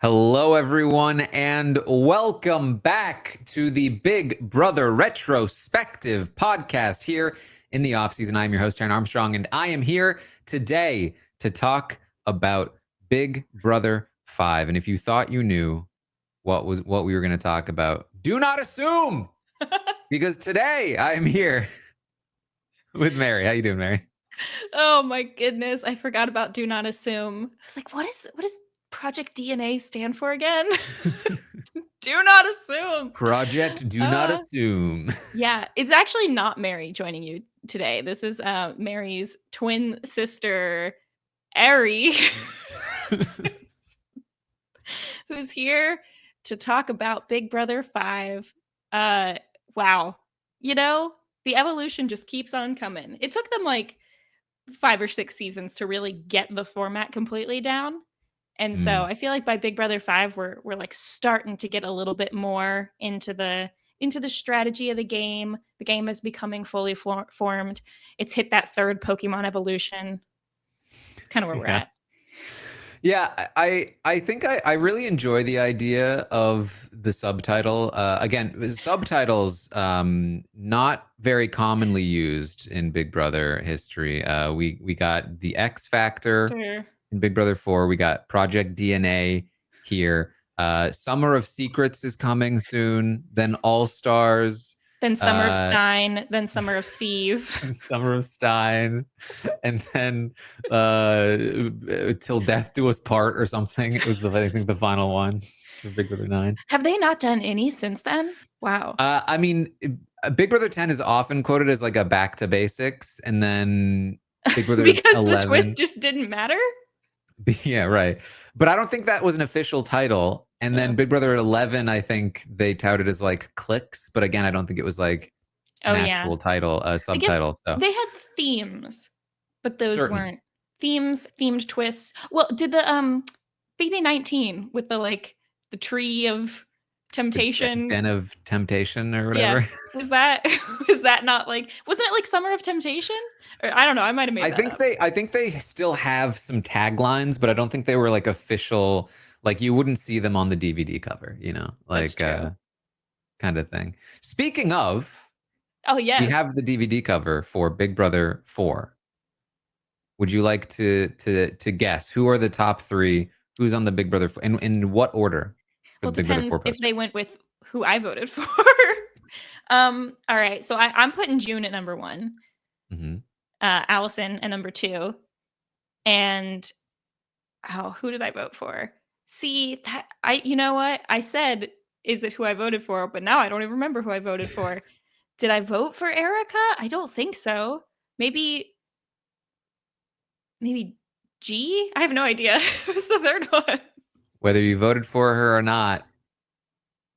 Hello, everyone, and welcome back to the Big Brother Retrospective podcast here in the offseason. I'm your host, Taran Armstrong, and I am here today to talk about Big Brother 5. And if you thought you knew what we were going to talk about, do not assume, because today I am here with Mary. How you doing, Mary? Oh my goodness, I forgot about do not assume. I was like, what does Project DNA stand for again? Do not assume. Project Do Not Assume. Yeah, it's actually not Mary joining you today. This is Mary's twin sister, Ari, who's here to talk about Big Brother 5. Wow. You know, the evolution just keeps on coming. It took them like 5 or 6 seasons to really get the format completely down. And so I feel like by Big Brother 5, we're like starting to get a little bit more into the strategy of the game. The game is becoming fully formed. It's hit that third Pokemon evolution. It's kind of where we're at. Yeah, I think I really enjoy the idea of the subtitle. Again, subtitles not very commonly used in Big Brother history. We got the X Factor in Big Brother 4. We got Project DNA here. Summer of Secrets is coming soon. Then All Stars. Then Summer of Stein, then Summer of Steve. Summer of Stein, and then Till Death Do Us Part or something. It was I think the final one for Big Brother 9. Have they not done any since then? Wow. I mean, Big Brother 10 is often quoted as like a back to basics, and then Big Brother because 11, the twist just didn't matter? Yeah, right. But I don't think that was an official title. And then Big Brother 11, I think they touted as like clicks, but again, I don't think it was like an actual title, subtitle. So they had themes, but those weren't themed twists. Well, did the BB19 with the tree of temptation, Den of Temptation or whatever? Yeah. Was that not wasn't it like Summer of Temptation? Or I don't know, I might have made that up. I think they still have some taglines, but I don't think they were like official. Like you wouldn't see them on the DVD cover, you know, like kind of thing. Speaking of, oh yes, we have the DVD cover for Big Brother 4. Would you like to guess who are the top 3? Who's on the Big Brother in what order? Well, it depends if they went with who I voted for. All right, so I'm putting June at number 1. Mm-hmm. Allison at number 2, and who did I vote for? See, that you know what? I said, is it who I voted for? But now I don't even remember who I voted for. Did I vote for Erica? I don't think so. Maybe G? I have no idea. Who's the third one? Whether you voted for her or not,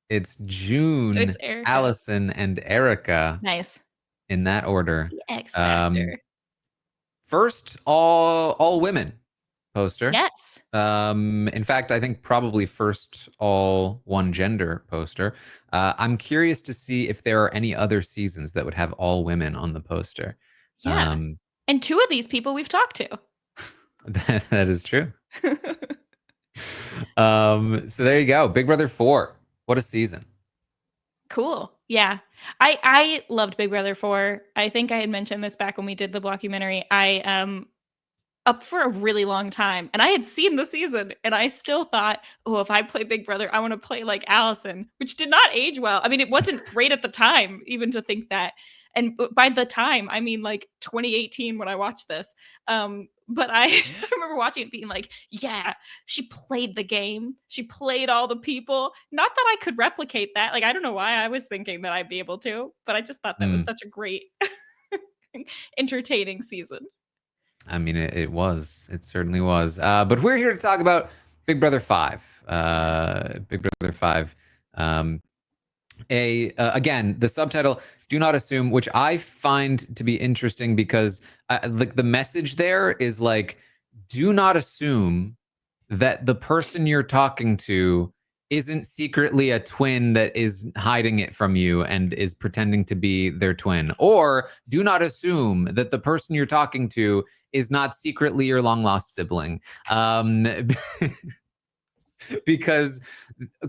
it's June, it's Erica, Allison, and Erica. Nice. In that order. The X Factor. First all women poster. Yes. In fact, I think probably first all one gender poster. I'm curious to see if there are any other seasons that would have all women on the poster. Yeah. And 2 of these people we've talked to. That is true. So there you go. Big Brother 4. What a season. Cool. Yeah. I loved Big Brother 4. I think I had mentioned this back when we did the blockumentary. I up for a really long time, and I had seen the season, and I still thought, oh, if I play Big Brother, I want to play like Allison, which did not age well. I mean, it wasn't great at the time even to think that. And by the time, I mean like 2018 when I watched this. But I remember watching it being like, yeah, she played the game. She played all the people. Not that I could replicate that. Like, I don't know why I was thinking that I'd be able to, but I just thought that was such a great, entertaining season. I mean, it was. It certainly was. But we're here to talk about Big Brother 5. Big Brother 5. Again, the subtitle, Do Not Assume, which I find to be interesting because like the message there is like, do not assume that the person you're talking to isn't secretly a twin that is hiding it from you and is pretending to be their twin. Or do not assume that the person you're talking to is not secretly your long lost sibling. because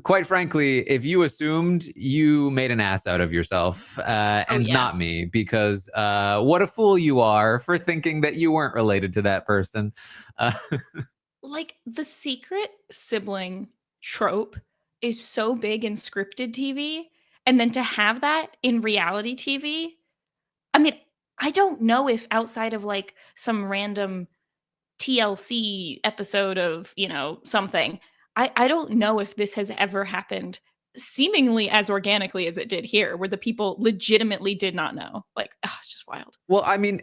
quite frankly, if you assumed, you made an ass out of yourself, Oh and yeah. not me, because what a fool you are for thinking that you weren't related to that person. Uh, Like the secret sibling trope is so big in scripted TV, and then to have that in reality TV, I mean, I don't know if outside of like some random TLC episode of, something, I don't know if this has ever happened seemingly as organically as it did here, where the people legitimately did not know. Like, it's just wild. well, I mean,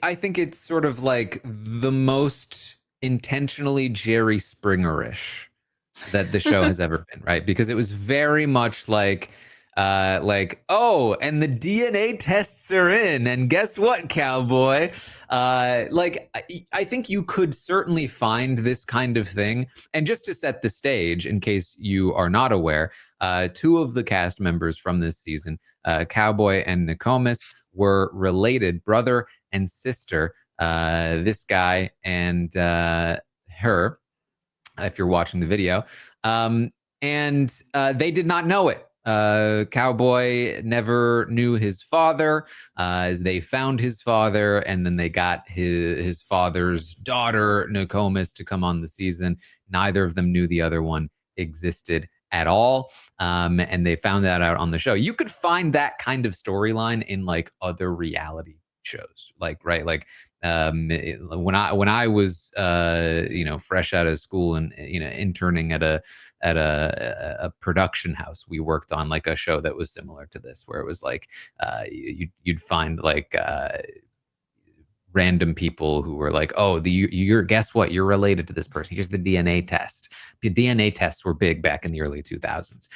I think it's sort of like the most intentionally Jerry Springerish that the show has ever been, right? Because it was very much like, oh, and the DNA tests are in, and guess what, cowboy? I think you could certainly find this kind of thing. And just to set the stage, in case you are not aware, two of the cast members from this season, Cowboy and Nakomis, were related, brother and sister. This guy and her, if you're watching the video. And they did not know it. Cowboy never knew his father. As they found his father, and then they got his father's daughter, Nakomis, to come on the season. Neither of them knew the other one existed at all. And they found that out on the show. You could find that kind of storyline in like other reality shows, like, right, like when I was fresh out of school and interning at a production house, we worked on like a show that was similar to this, where it was like you'd find like random people who were like, oh, you're guess what, you're related to this person, here's the DNA test. The DNA tests were big back in the early 2000s.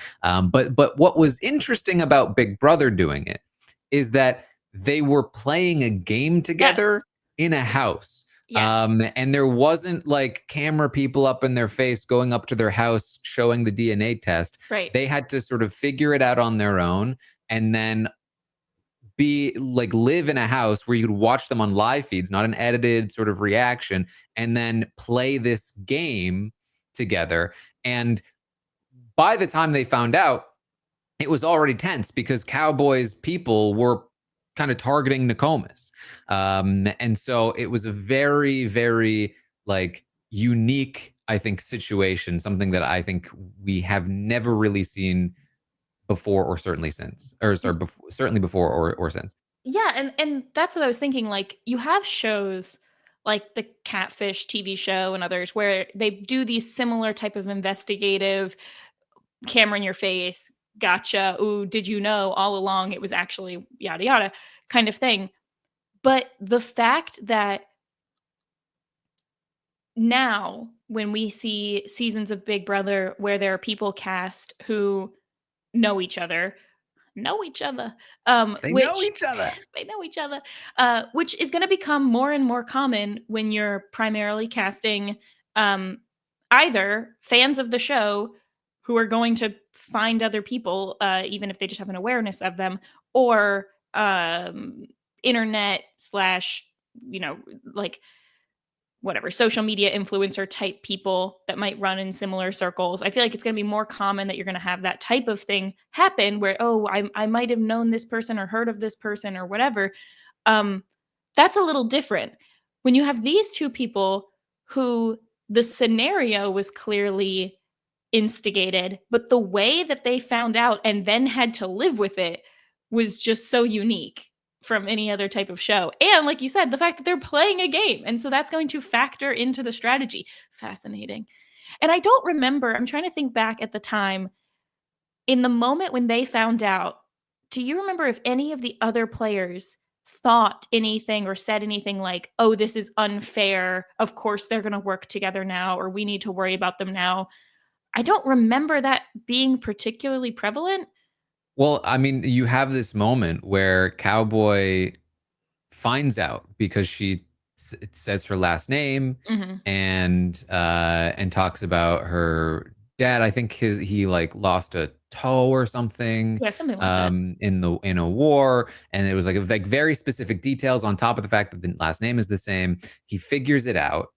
But what was interesting about Big Brother doing it is that they were playing a game Yes. together in a house. Yes. And there wasn't like camera people up in their face going up to their house showing the DNA test. Right. They had to sort of figure it out on their own, and then be like live in a house where you could watch them on live feeds, not an edited sort of reaction, and then play this game together. And by the time they found out, it was already tense because Cowboys people were kind of targeting Nakomis. And so it was a very, very like unique, I think, situation, something that I think we have never really seen before, or certainly since, or sorry, certainly before or since. Yeah, and that's what I was thinking, like, you have shows like the Catfish TV show and others where they do these similar type of investigative, camera in your face, gotcha, ooh, did you know all along it was actually yada yada kind of thing. But the fact that now when we see seasons of Big Brother where there are people cast who know each other, know each other, They know which each other. they know each other, which is going to become more and more common when you're primarily casting um, either fans of the show who are going to find other people, even if they just have an awareness of them, or internet slash, you know, like whatever, social media influencer type people that might run in similar circles. I feel like it's going to be more common that you're going to have that type of thing happen where, oh, I might have known this person or heard of this person or whatever. Um, that's a little different. When you have these two people who the scenario was clearly instigated, but the way that they found out and then had to live with it was just so unique from any other type of show. And like you said, the fact that they're playing a game. And so that's going to factor into the strategy. Fascinating. And I don't remember, I'm trying to think back at the time, in the moment when they found out, do you remember if any of the other players thought anything or said anything like, oh, this is unfair. Of course they're going to work together now, or we need to worry about them now. I don't remember that being particularly prevalent. Well, I mean, you have this moment where Cowboy finds out because she says her last name, Mhm. and talks about her dad. I think he like lost a toe or something Yeah, something like that. in a war, and it was like very specific details on top of the fact that the last name is the same. He figures it out,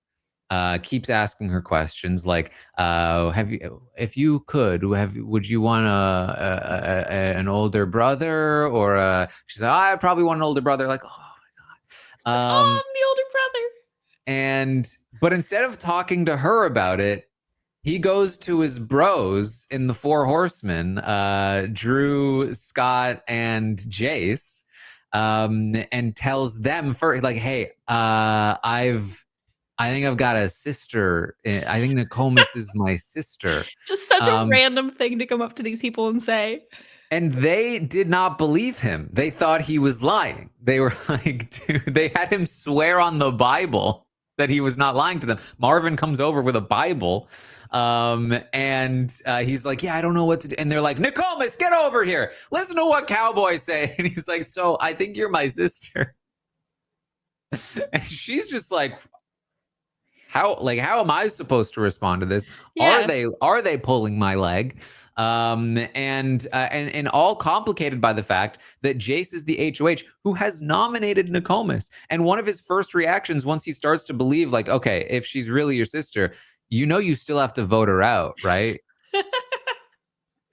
keeps asking her questions like, "Have you, if you could, would you want an older brother or a?" She's like, "I probably want an older brother." Like, oh my god. Oh, I'm the older brother. And but instead of talking to her about it, he goes to his bros in the Four Horsemen, Drew, Scott, and Jase, and tells them first, like, "Hey, I think I've got a sister. I think Nakomis is my sister." Just such a random thing to come up to these people and say. And they did not believe him. They thought he was lying. They were like, dude, they had him swear on the Bible that he was not lying to them. Marvin comes over with a Bible, and he's like, "Yeah, I don't know what to do." And they're like, "Nakomis, get over here. Listen to what cowboys say." And he's like, "So I think you're my sister." And she's just like, how am I supposed to respond to this? Yeah. Are they pulling my leg? And all complicated by the fact that Jase is the HOH who has nominated Nakomis. And one of his first reactions once he starts to believe, like, okay, if she's really your sister, you still have to vote her out, right?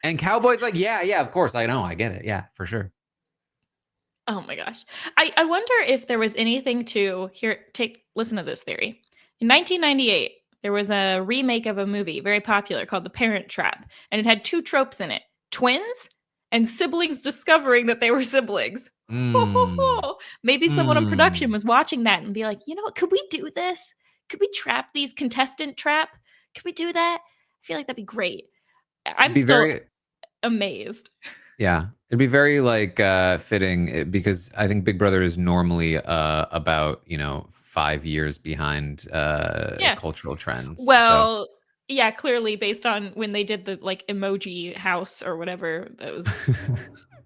And Cowboy's like, yeah, of course, I know, I get it, yeah, for sure. Oh my gosh. I wonder if there was anything to listen to this theory. In 1998, there was a remake of a movie very popular called The Parent Trap, and it had two tropes in it: twins and siblings discovering that they were siblings. Mm. Maybe someone on production was watching that and be like, you know what, could we do this? Could we trap these contestant trap? Could we do that? I feel like that'd be great. I'm Be still very amazed. Yeah, it'd be very like fitting because I think Big Brother is normally about 5 years behind Yeah. cultural trends. So Well, yeah, clearly based on when they did the like emoji house or whatever, that was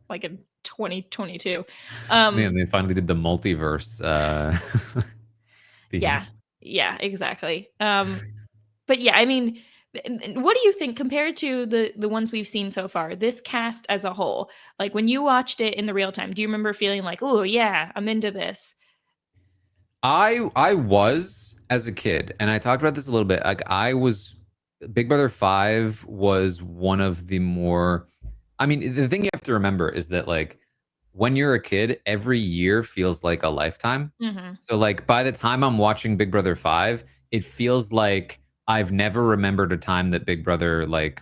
like in 2022. yeah, they finally did the multiverse theme. Yeah, yeah, exactly. But yeah, I mean, what do you think compared to the ones we've seen so far? This cast as a whole, like when you watched it in the real time, do you remember feeling like, "Oh yeah, I'm into this"? I was as a kid, and I talked about this a little bit. Like I was Big Brother 5 was one of the more I mean, the thing you have to remember is that like when you're a kid, every year feels like a lifetime. Hmm. So like by the time I'm watching Big Brother 5, it feels like I've never remembered a time that Big Brother like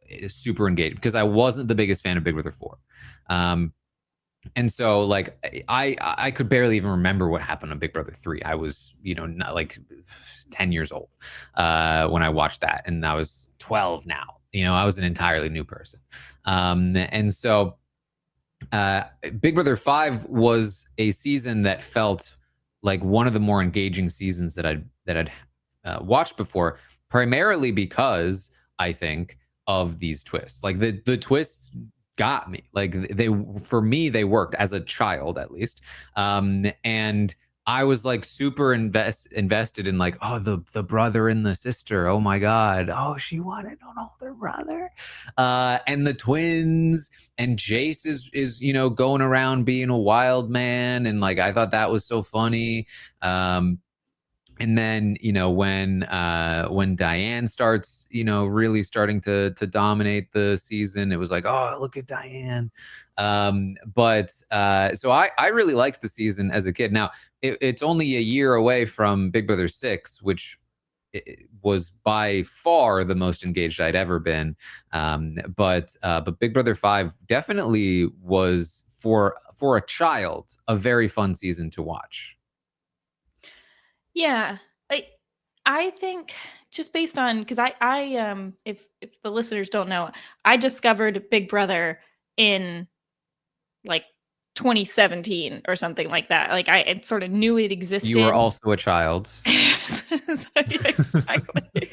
is super engaged because I wasn't the biggest fan of Big Brother 4. Um, and so like I could barely even remember what happened on Big Brother 3. I was, not like 10 years old when I watched that, and I was 12 now. I was an entirely new person. And so Big Brother 5 was a season that felt like one of the more engaging seasons that I'd watched before, primarily because I think of these twists. Like the twists got me. Like for me they worked as a child at least. And I was like super invested in like, oh, the brother and the sister. Oh my god. Oh, she wanted an older brother. And the twins, and Jase is going around being a wild man, and like I thought that was so funny. And then when Diane starts really starting to dominate the season, it was like, oh, look at Diane. But so I really liked the season as a kid. Now it's only a year away from Big Brother 6, which was by far the most engaged I'd ever been. But Big Brother 5 definitely was for a child a very fun season to watch. Yeah. I I think just based on because if the listeners don't know, I discovered Big Brother in like 2017 or something like that. Like I sort of knew it You were existed. also a child. Yeah, exactly.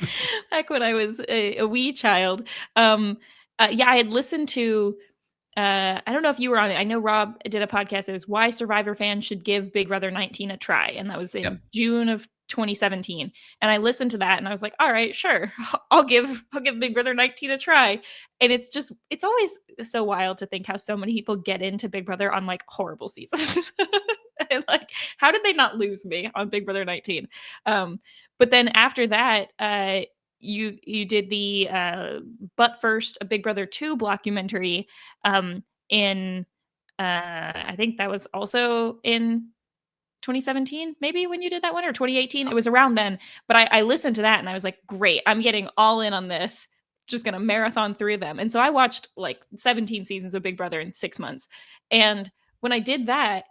Back when I was a wee child. Yeah, I had listened to I don't know if you were on it. I know Rob did a podcast that was why Survivor fans should give Big Brother 19 a try. And that was Yep. in June of 2017. And I listened to that and I was like, all right, sure. I'll give Big Brother 19 a try. And it's always so wild to think how so many people get into Big Brother on like horrible seasons. And like, how did they not lose me on Big Brother 19? But then after that, you did the But First, a Big Brother 2 documentary in I think that was also in 2017, maybe, when you did that one, or 2018. It was around then. But I listened to that and I was like, great, I'm getting all in on this. Just gonna marathon through them. And so I watched like 17 seasons of Big Brother in 6 months. And when I did that,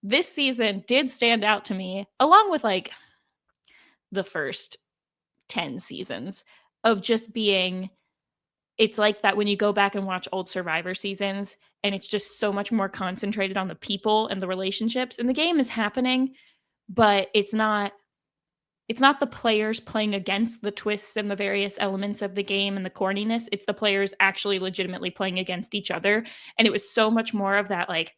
this season did stand out to me, along with like the first 10 seasons, of just being, it's like that when you go back and watch old Survivor seasons, and it's just so much more concentrated on the people and the relationships, and the game is happening, but it's not the players playing against the twists and the various elements of the game and the corniness. It's the players actually legitimately playing against each other. And it was so much more of that like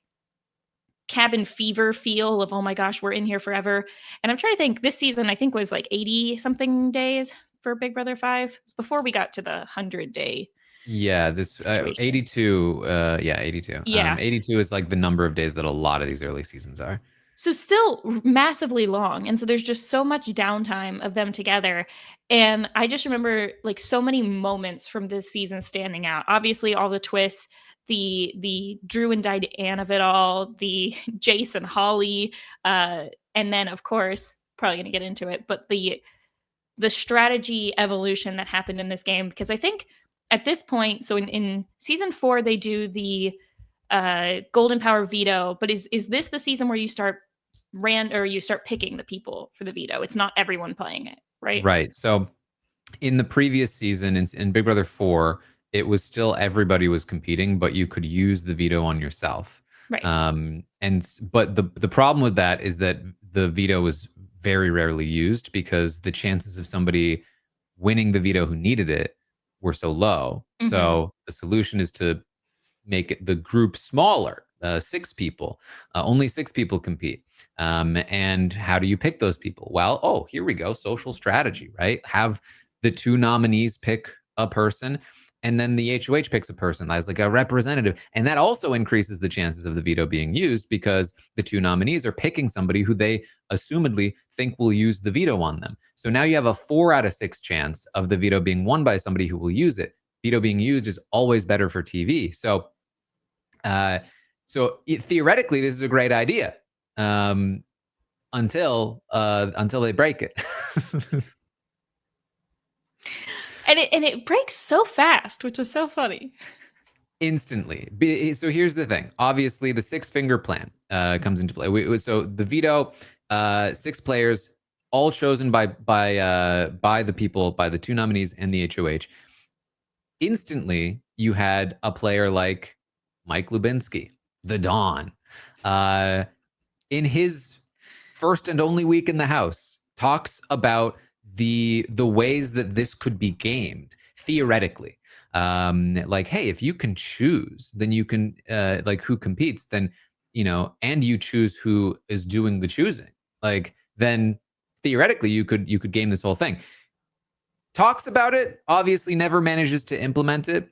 cabin fever feel of, oh my gosh, we're in here forever. And I'm trying to think, this season I think was like 80 something days for Big Brother 5. It was before we got to the 100-day Yeah, this situation. 82. Yeah, 82. Yeah. 82 is like the number of days that a lot of these early seasons are. So still massively long. And so there's just so much downtime of them together. And I just remember like so many moments from this season standing out. Obviously all the twists, the Drew and Diane of it all, the Jase and Holly, and then of course, probably gonna get into it, but the strategy evolution that happened in this game. Because I think at this point, so in season 4, they do the golden power veto, but is this the season where you start you start picking the people for the veto? It's not everyone playing it, right? Right. So in the previous season, in Big Brother 4, it was still everybody was competing, but you could use the veto on yourself. Right. But the problem with that is that the veto was very rarely used because the chances of somebody winning the veto who needed it were so low. Mhm. So the solution is to make it the group smaller, 6 people. Only 6 people compete. And how do you pick those people? Well, oh, here we go. Social strategy, right? Have the 2 nominees pick a person, and then the HOH picks a person as like a representative. And that also increases the chances of the veto being used because the 2 nominees are picking somebody who they assumedly think will use the veto on them. So now you have a 4 out of 6 chance of the veto being won by somebody who will use it. Veto being used is always better for TV. So theoretically, this is a great idea until they break it. And it breaks so fast, which is so funny. Instantly. So here's the thing. Obviously, the 6-finger plan comes into play. So the veto, 6 players, all chosen by the people, by the 2 nominees and the HOH. Instantly, you had a player like Mike Lubinsky, the Don, in his first and only week in the house, talks about the ways that this could be gamed theoretically. Like, hey, if you can choose, then you can like who competes, then and you choose who is doing the choosing. Like, then theoretically, you could game this whole thing. Talks about it, obviously never manages to implement it.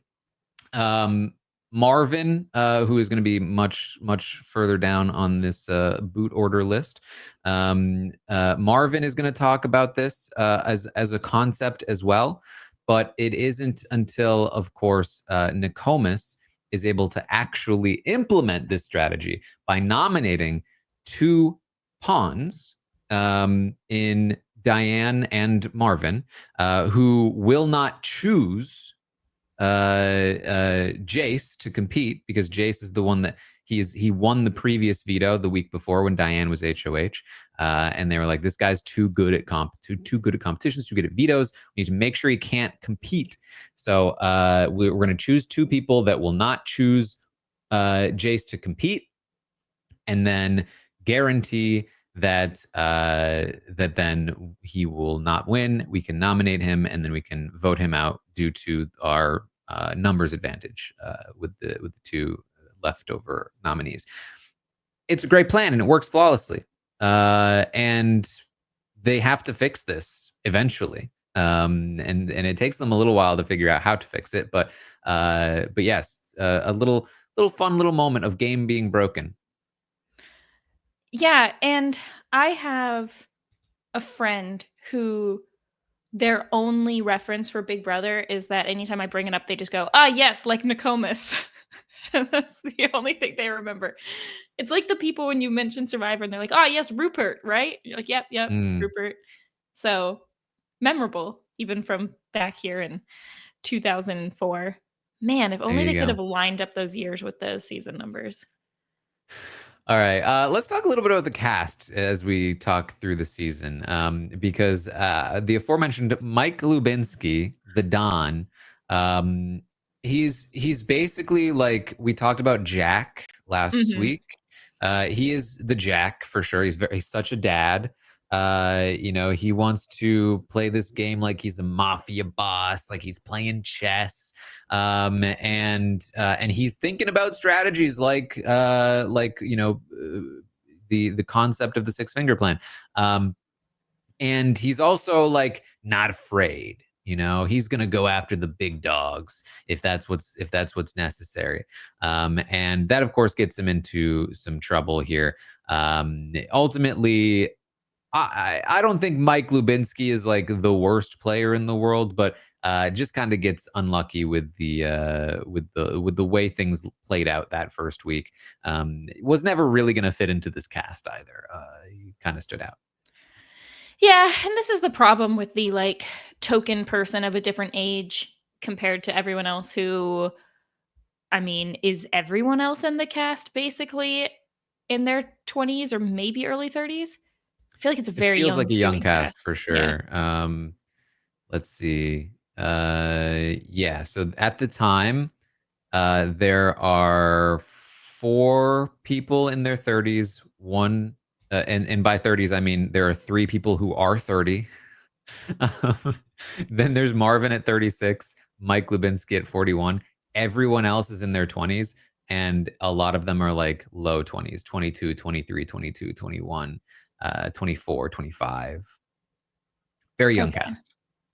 Marvin, who is going to be much further down on this boot order list, Marvin is going to talk about this as a concept as well, but it isn't until, of course, Nakomis is able to actually implement this strategy by nominating 2 pawns in Diane and Marvin, who will not choose Jase to compete because Jase is the one that he won the previous veto the week before when Diane was HOH, and they were like, this guy's too good at too good at competitions, too good at vetoes. We need to make sure he can't compete. So we're going to choose 2 people that will not choose Jase to compete, and then guarantee that then he will not win. We can nominate him, and then we can vote him out due to our numbers advantage with the 2 leftover nominees. It's a great plan, and it works flawlessly. And they have to fix this eventually. And it takes them a little while to figure out how to fix it. But yes, a little fun little moment of game being broken. Yeah, and I have a friend who their only reference for Big Brother is that anytime I bring it up, they just go, "Ah, yes, like Nakomis." And that's the only thing they remember. It's like the people when you mention Survivor and they're like, "Oh, yes, Rupert," right? You're like, "Yep, yep, Mm, Rupert." So memorable, even from back here in 2004. Man, if there only you they could go. have lined up those years with those season numbers. All right, let's talk a little bit about the cast as we talk through the season, because the aforementioned Mike Lubinsky, the Don, um, he's basically like we talked about Jack last Mhm. week. He is the Jack for sure. He's such a dad. He wants to play this game like he's a mafia boss, like he's playing chess, and he's thinking about strategies the concept of the six finger plan, and he's also like not afraid. He's gonna go after the big dogs if that's what's necessary, and that of course gets him into some trouble here. Ultimately, I don't think Mike Lubinsky is like the worst player in the world, but just kind of gets unlucky with the way things played out that first week. Was never really going to fit into this cast either. He kind of stood out. Yeah, and this is the problem with the, like, token person of a different age compared to everyone else who I mean, is everyone else in the cast basically in their 20s or maybe early 30s? I feel like it's a It very feels young like a young student cast cast. for Yeah. sure. Let's see. Yeah. So at the time, there are four people in their 30s. And by 30s, I mean there are three people who are 30. Um, then there's Marvin at 36, Mike Lubinsky at 41. Everyone else is in their 20s, and a lot of them are like low 20s, 22, 23, 22, 21, 24, 25. Very young Okay. cast.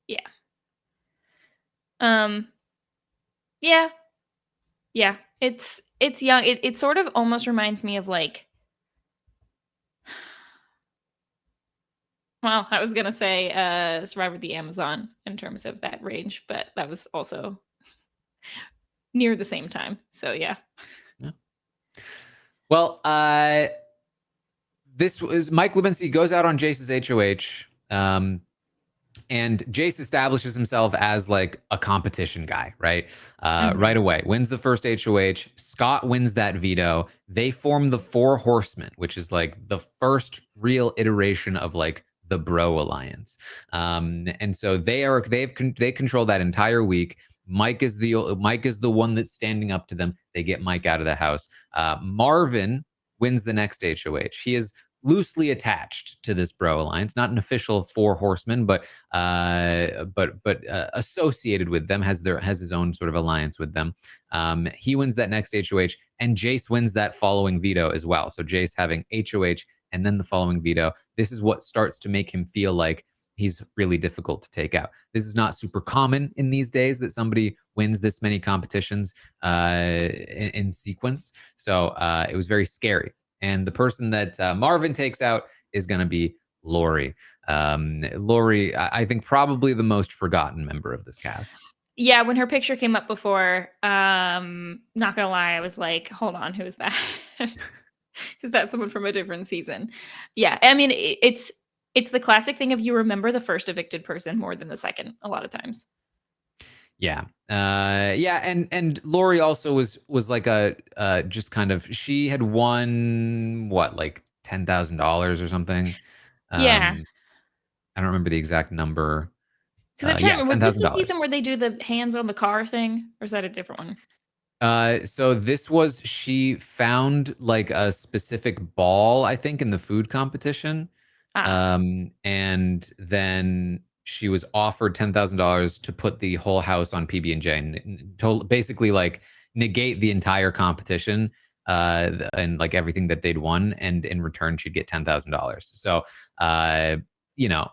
Yeah. Um, yeah. Yeah. It's young. It sort of almost reminds me of, like well, I was gonna say, Survivor the Amazon in terms of that range, but that was also near the same time. So, yeah. Yeah. Well, this was Mike Lubinsky goes out on Jase's HOH. And Jase establishes himself as like a competition guy, right? Mhm. Right away, wins the first HOH. Scott wins that veto. They form the Four Horsemen, which is like the first real iteration of like the Bro Alliance. And so they control that entire week. Mike is the one that's standing up to them. They get Mike out of the house. Marvin wins the next HOH. He is loosely attached to this Bro Alliance, not an official Four Horsemen, but associated with them, has his own sort of alliance with them. He wins that next HOH, and Jase wins that following veto as well. So Jase having HOH and then the following veto. This is what starts to make him feel like he's really difficult to take out. This is not super common in these days that somebody wins this many competitions in sequence. So it was very scary. And the person that Marvin takes out is going to be Lori. Lori, I think probably the most forgotten member of this cast. Yeah, when her picture came up before, not gonna lie, I was like, "Hold on, who is that? Is that someone from a different season?" Yeah, I mean, it's the classic thing of you remember the first evicted person more than the second a lot of times. Yeah. Yeah, and Lori also was like a just kind of she had won what, like $10,000 or something. Yeah, I don't remember the exact number. 'cause I'm trying to Yeah, remember, was this the season $10,000. where they do the hands on the car thing, or is that a different one? So this was she found like a specific ball, I think, in the food competition. Ah, And then she was offered $10,000 to put the whole house on PB&J and basically like negate the entire competition and like everything that they'd won. And in return, she'd get $10,000. So, you know,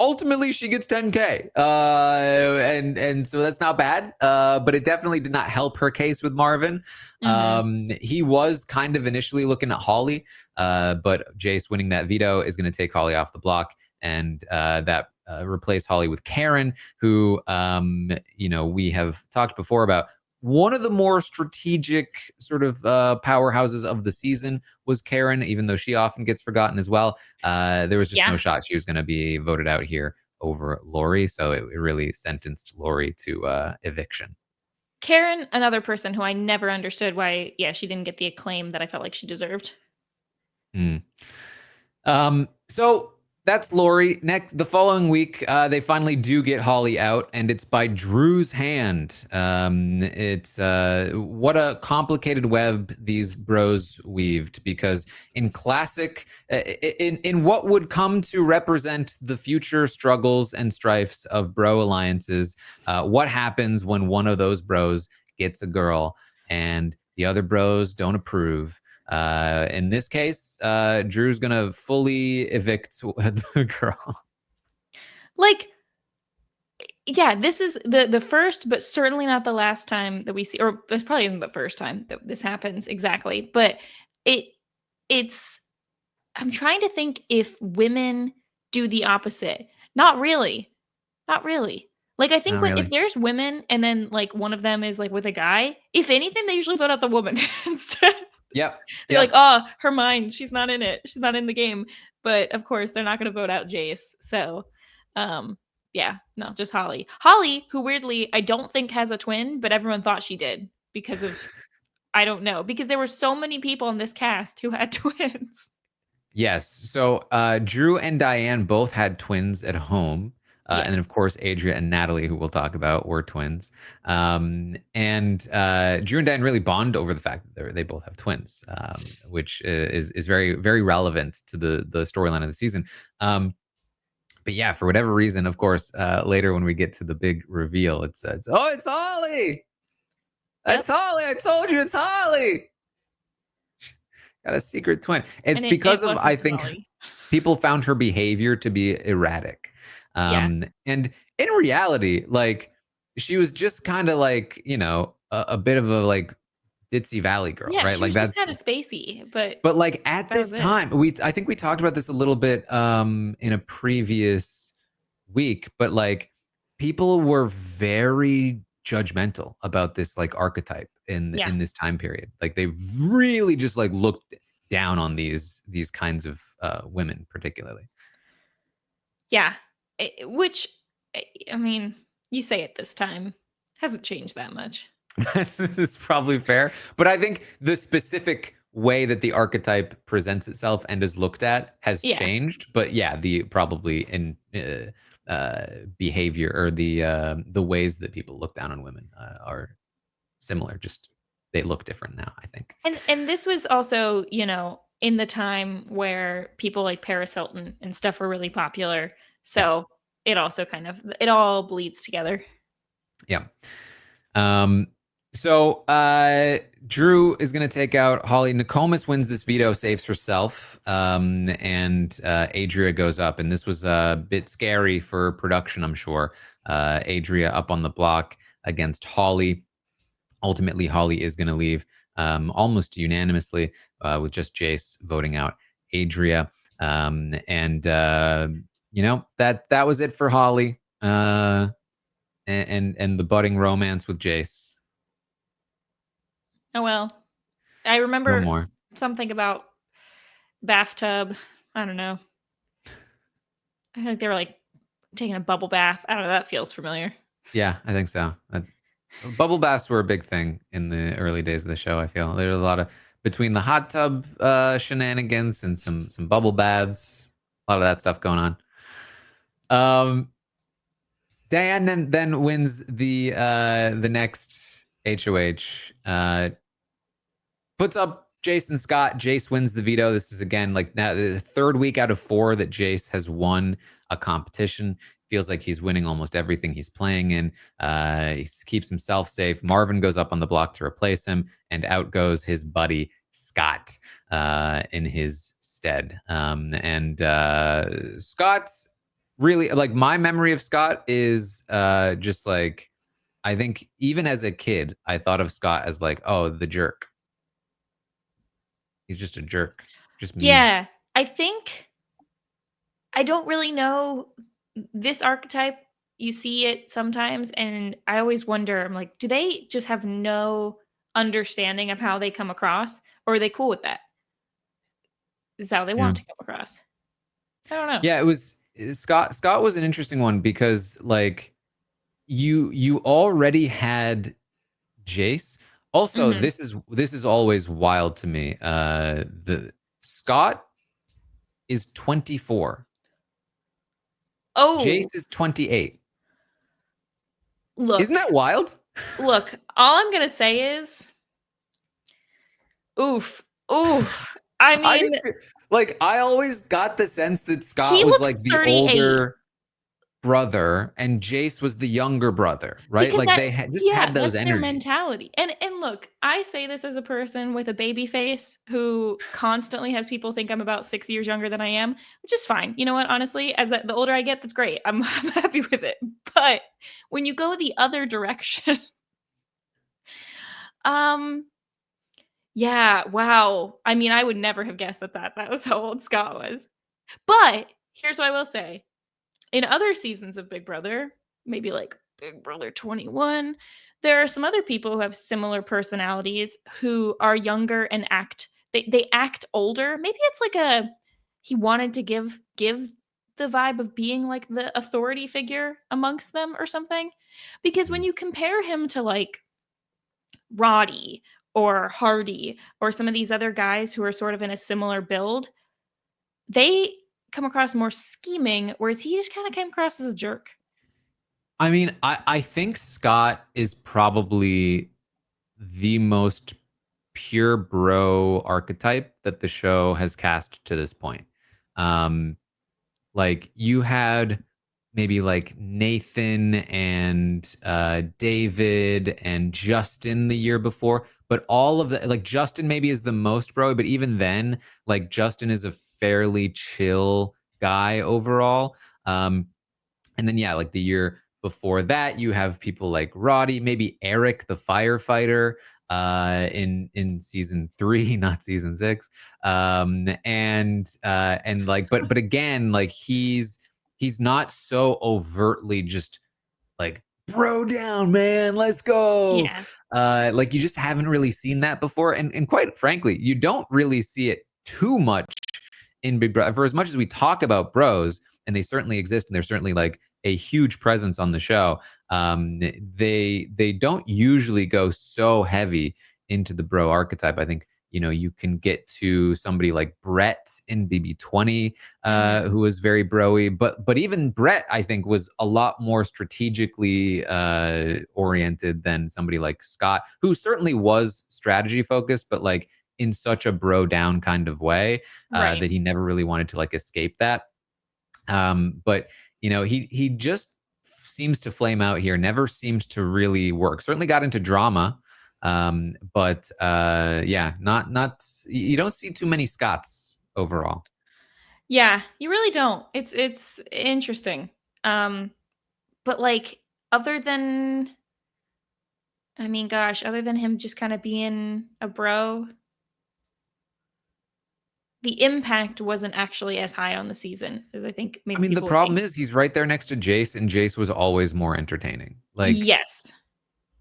ultimately she gets 10K, and so that's not bad, but it definitely did not help her case with Marvin. mhm. He was kind of initially looking at Holly, but Jase winning that veto is going to take Holly off the block, and that replaced Holly with Karen, who we have talked before about. One of the more strategic sort of powerhouses of the season was Karen, even though she often gets forgotten as well. There was just no shot she was going to be voted out here over Lori, so it really sentenced Lori to eviction. Karen, another person who I never understood why, she didn't get the acclaim that I felt like she deserved. So that's Lori. Next, the following week, they finally do get Holly out, and it's by Drew's hand. It's what a complicated web these bros weaved, because in classic, in what would come to represent the future struggles and strifes of bro alliances, what happens when one of those bros gets a girl and the other bros don't approve? In this case, Drew's gonna fully evict the girl. Like, yeah, this is the first, but certainly not the last time that we see, or it's probably isn't the first time that this happens exactly. But it's. I'm trying to think if women do the opposite. Not really. Not really. Like, I think if there's women and then like one of them is like with a guy, if anything, they usually vote out the woman instead. Yep. They're like, oh, her mind. She's not in it. She's not in the game. But of course, they're not going to vote out Jase. So, no, just Holly. Holly, who weirdly I don't think has a twin, but everyone thought she did because of, I don't know, because there were so many people in this cast who had twins. Yes. So Drew and Diane both had twins at home. And then, of course, Adria and Natalie, who we'll talk about, were twins. And Drew and Diane really bond over the fact that they both have twins, which is very, very relevant to the storyline of the season. But yeah, for whatever reason, of course, later when we get to the big reveal, it's Holly. It's Holly. I told you it's Holly. Got a secret twin. It's because of, I think, people found her behavior to be erratic. And in reality, like, she was just kind of like, a bit of a like ditzy valley girl, right? She like was that's kind of spacey, but like at this time, I think we talked about this a little bit in a previous week, but like people were very judgmental about this like archetype in this time period. Like they really just like looked down on these kinds of women particularly. Yeah. Which, I mean, you say it this time, hasn't changed that much. That's probably fair. But I think the specific way that the archetype presents itself and is looked at has changed. But yeah, the probably in behavior or the ways that people look down on women are similar. Just they look different now, I think. And this was also, in the time where people like Paris Hilton and stuff were really popular. So it also it all bleeds together. Yeah. So Drew is going to take out Holly. Nakomis wins this veto, saves herself. And Adria goes up. And this was a bit scary for production, I'm sure. Adria up on the block against Holly. Ultimately, Holly is going to leave almost unanimously with just Jase voting out Adria. That was it for Holly and the budding romance with Jase. Oh, well, I remember something about bathtub. I don't know. I think they were like taking a bubble bath. I don't know. That feels familiar. Yeah, I think so. Bubble baths were a big thing in the early days of the show. I feel there's a lot of between the hot tub shenanigans and some bubble baths, a lot of that stuff going on. Diane then wins the next HOH. Puts up Jason Scott. Jase wins the veto. This is again like now the third week out of 4 that Jase has won a competition. Feels like he's winning almost everything he's playing in. He keeps himself safe. Marvin goes up on the block to replace him, and out goes his buddy Scott in his stead. Scott's really like my memory of Scott is just like I think even as a kid, I thought of Scott as like, oh, the jerk. He's just a jerk. Just mean. Yeah, I think I don't really know this archetype. You see it sometimes, and I always wonder, I'm like, do they just have no understanding of how they come across, or are they cool with that? This is how they Yeah. want to come across. I don't know. Yeah, it was Scott was an interesting one because like you already had Jase. Also, Mhm. this is always wild to me. The Scott is 24. Oh, Jase is 28. Isn't look, that wild? look, all I'm gonna say is, oof, oof. I I mean, just like I always got the sense that he Scott was looks like the 38 older brother and Jase was the younger brother, right? because Like they just yeah, had those that's their energies. mentality. And look, I say this as a person with a baby face who constantly has people think I'm about 6 years younger than I am, which is fine. You know what? Honestly, as the older I get, that's great. I'm happy with it. But when you go the other direction, um, yeah, wow. I mean, I would never have guessed that was how old Scott was. But here's what I will say. In other seasons of Big Brother, maybe like Big Brother 21, there are some other people who have similar personalities who are younger and they act older. Maybe it's like a he wanted to give the vibe of being like the authority figure amongst them or something. Because when you compare him to like Roddy or Hardy or some of these other guys who are sort of in a similar build, they come across more scheming, whereas he just kind of came across as a jerk. I mean, I think Scott is probably the most pure bro archetype that the show has cast to this point. Um, like you had maybe like Nathan and David and Justin the year before, but all of the like Justin maybe is the most bro, but even then, like Justin is a fairly chill guy overall. And then yeah, like the year before that, you have people like Roddy, maybe Eric the firefighter in season 3, not season 6. And like but again, like he's not so overtly just like bro down, man, let's go. Yeah. Like you just haven't really seen that before. And quite frankly, you don't really see it too much in Big Brother. For as much as we talk about bros, and they certainly exist, and they're certainly like a huge presence on the show. They don't usually go so heavy into the bro archetype. I think you can get to somebody like Brett in BB20, Mhm. who was very broy, but even Brett I think was a lot more strategically oriented than somebody like Scott, who certainly was strategy focused, but like in such a bro down kind of way Right. that he never really wanted to like escape that. But he just seems to flame out here. Never seems to really work. Certainly got into drama, but yeah, not. You don't see too many Scots overall. Yeah, you really don't. It's interesting. Um, but like other than I mean, gosh, other than him just kind of being a bro, the impact wasn't actually as high on the season as I think I maybe mean, the people would problem think. is he's right there next to Jase, and Jase was always more entertaining. Like Yes, for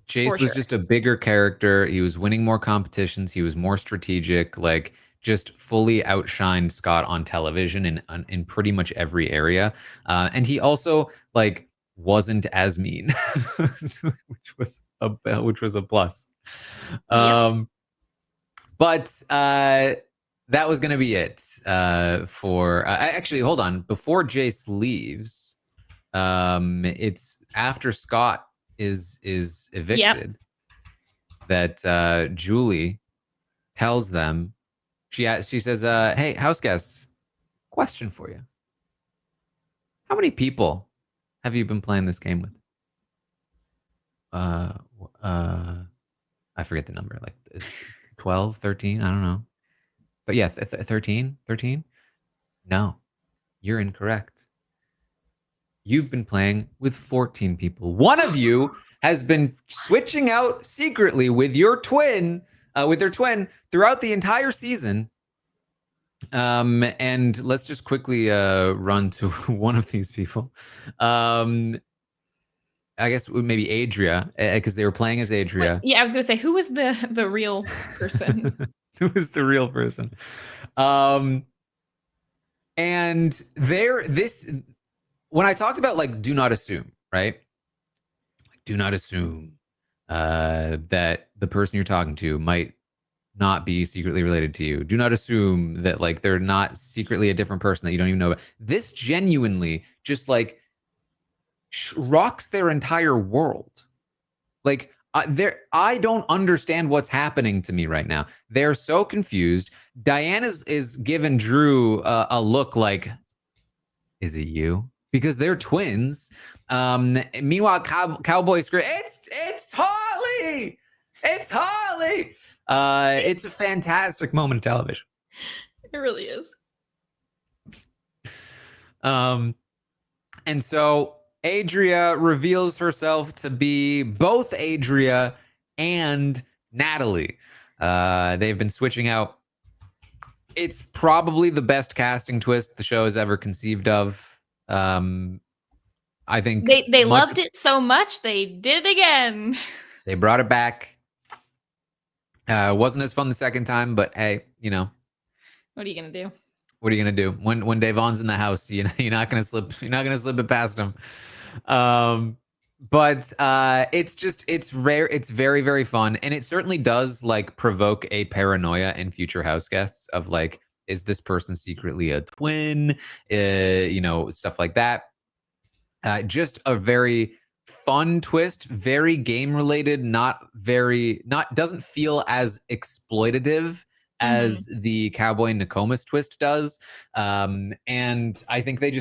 Chase was sure. just a bigger character. He was winning more competitions. He was more strategic. Like just fully outshined Scott on television in pretty much every area. And he also like wasn't as mean, which was a plus. Yep. But that was going to be it for. Actually, hold on. Before Jace leaves, it's after Scott is Yep. evicted that Julie tells them. She says, "Hey, house guests, question for you. How many people have you been playing this game with?" Uh, uh, I forget the number, like 12, 13, I don't know. But yeah, 13, 13? No, you're incorrect. You've been playing with 14 people. One of you has been switching out secretly with your twin, with their twin throughout the entire season. And let's just quickly run to one of these people. I guess maybe Adria, because they were playing as Wait, Adria. yeah, I was gonna say, who was the real person? Who was the real person? And when I talked about like do not assume, right? Like, do not assume that the person you're talking to might not be secretly related to you. Do not assume that like they're not secretly a different person that you don't even know about. This genuinely just like rocks their entire world. Like I don't understand what's happening to me right now. They're so confused. Diane is giving Drew a look like, is it you? Because they're twins. Meanwhile, Cowboy scream, it's Harley! It's Harley! It's a fantastic moment of television. It really is. And so Adria reveals herself to be both Adria and Natalie. They've been switching out. It's probably the best casting twist the show has ever conceived of. I think They loved it so much they did it again. They brought it back. Wasn't as fun the second time, but hey, what are you gonna do? What are you gonna do when Davon's in the house? You're not gonna slip. You're not gonna slip it past him. But it's rare. It's very, very fun, and it certainly does like provoke a paranoia in future house guests of like, is this person secretly a twin? Stuff like that. Just a very fun twist, very game related, doesn't feel as exploitative as the Cowboy and Nakomis twist does. And I think they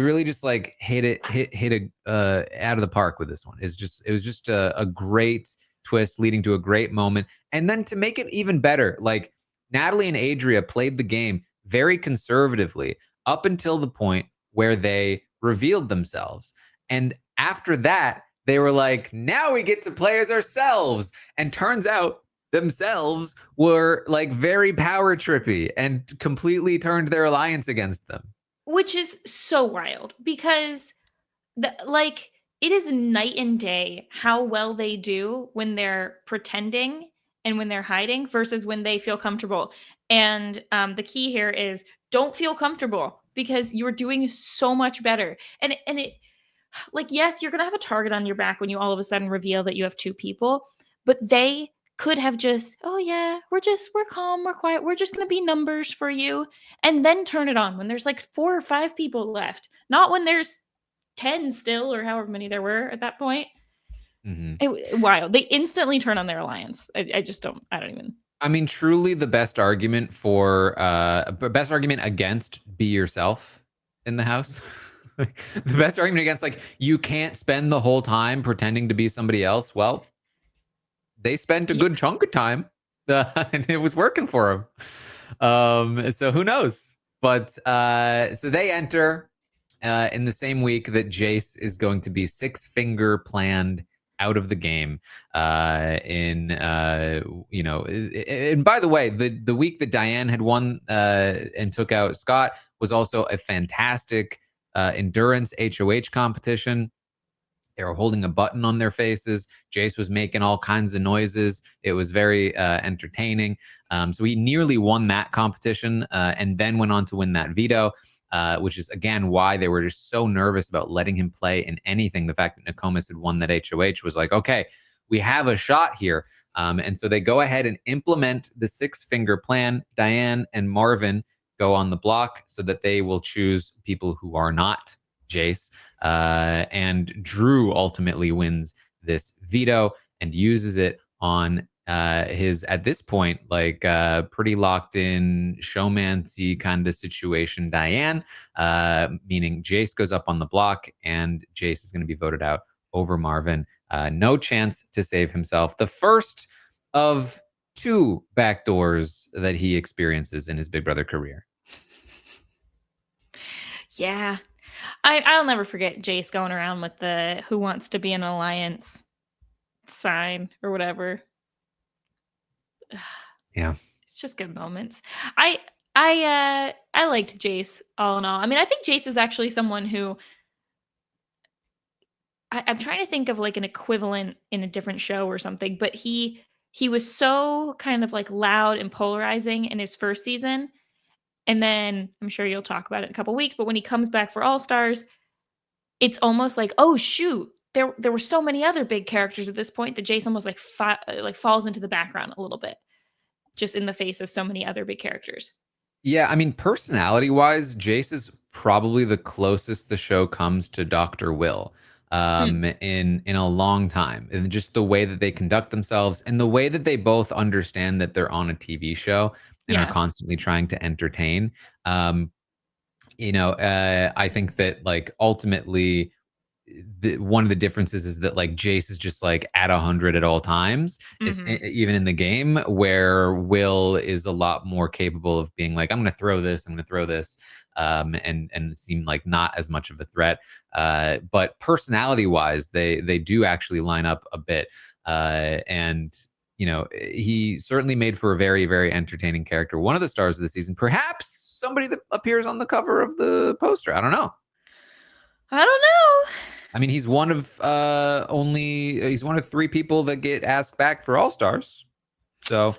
really just like hit it out of the park with this one. It was just a great twist leading to a great moment. And then to make it even better, like Natalie and Adria played the game very conservatively up until the point where they revealed themselves. And after that, they were like, now we get to play as ourselves. And turns out themselves were like very power trippy and completely turned their alliance against them. Which is so wild because it is night and day how well they do when they're pretending and when they're hiding versus when they feel comfortable. And the key here is don't feel comfortable because you're doing so much better. And it like, yes, you're going to have a target on your back when you all of a sudden reveal that you have two people, but they could have just, oh yeah, we're calm, we're quiet, we're just going to be numbers for you, and then turn it on when there's like 4 or 5 people left, not when there's 10 still or however many there were at that point. Wild. They instantly turn on their alliance. I don't even. I mean, truly the best argument against be yourself in the house. The best argument against like you can't spend the whole time pretending to be somebody else. Well, they spent a good chunk of time and it was working for them. So who knows? But so they enter in the same week that Jase is going to be 6-finger planned out of the game. And by the way, the week that Diane had won and took out Scott was also a fantastic endurance HOH competition. They were holding a button on their faces. Jase was making all kinds of noises. It was very entertaining. So he nearly won that competition and then went on to win that veto, which is, again, why they were just so nervous about letting him play in anything. The fact that Nakomis had won that HOH was like, okay, we have a shot here. And so they go ahead and implement the 6-finger plan. Diane and Marvin go on the block so that they will choose people who are not Jase. And Drew ultimately wins this veto and uses it on his, at this point, like pretty locked in showmancy kind of situation, Diane, meaning Jase goes up on the block and Jase is going to be voted out over Marvin. No chance to save himself. The first of 2 backdoors that he experiences in his Big Brother career. Yeah. I'll never forget Jase going around with the who wants to be an alliance sign or whatever. Yeah. It's just good moments. I liked Jase all in all. I mean, I think Jase is actually someone who I'm trying to think of like an equivalent in a different show or something, but he was so kind of like loud and polarizing in his first season. And then I'm sure you'll talk about it in a couple weeks, but when he comes back for All Stars, it's almost like, oh shoot, there were so many other big characters at this point that Jase almost like falls into the background a little bit, just in the face of so many other big characters. Yeah, I mean, personality-wise, Jace is probably the closest the show comes to Dr. Will in a long time. And just the way that they conduct themselves and the way that they both understand that they're on a TV show and are Yeah. constantly trying to entertain. I think that like ultimately one of the differences is that like Jase is just like at 100 at all times. It's Hmm. even in the game where Will is a lot more capable of being like, I'm going to throw this, I'm going to throw this, and seem like not as much of a threat. But personality wise, they do actually line up a bit, and he certainly made for a very, very entertaining character. One of the stars of the season, perhaps somebody that appears on the cover of the poster. I don't know. I don't know. I mean, he's one of he's one of 3 people that get asked back for All Stars. So,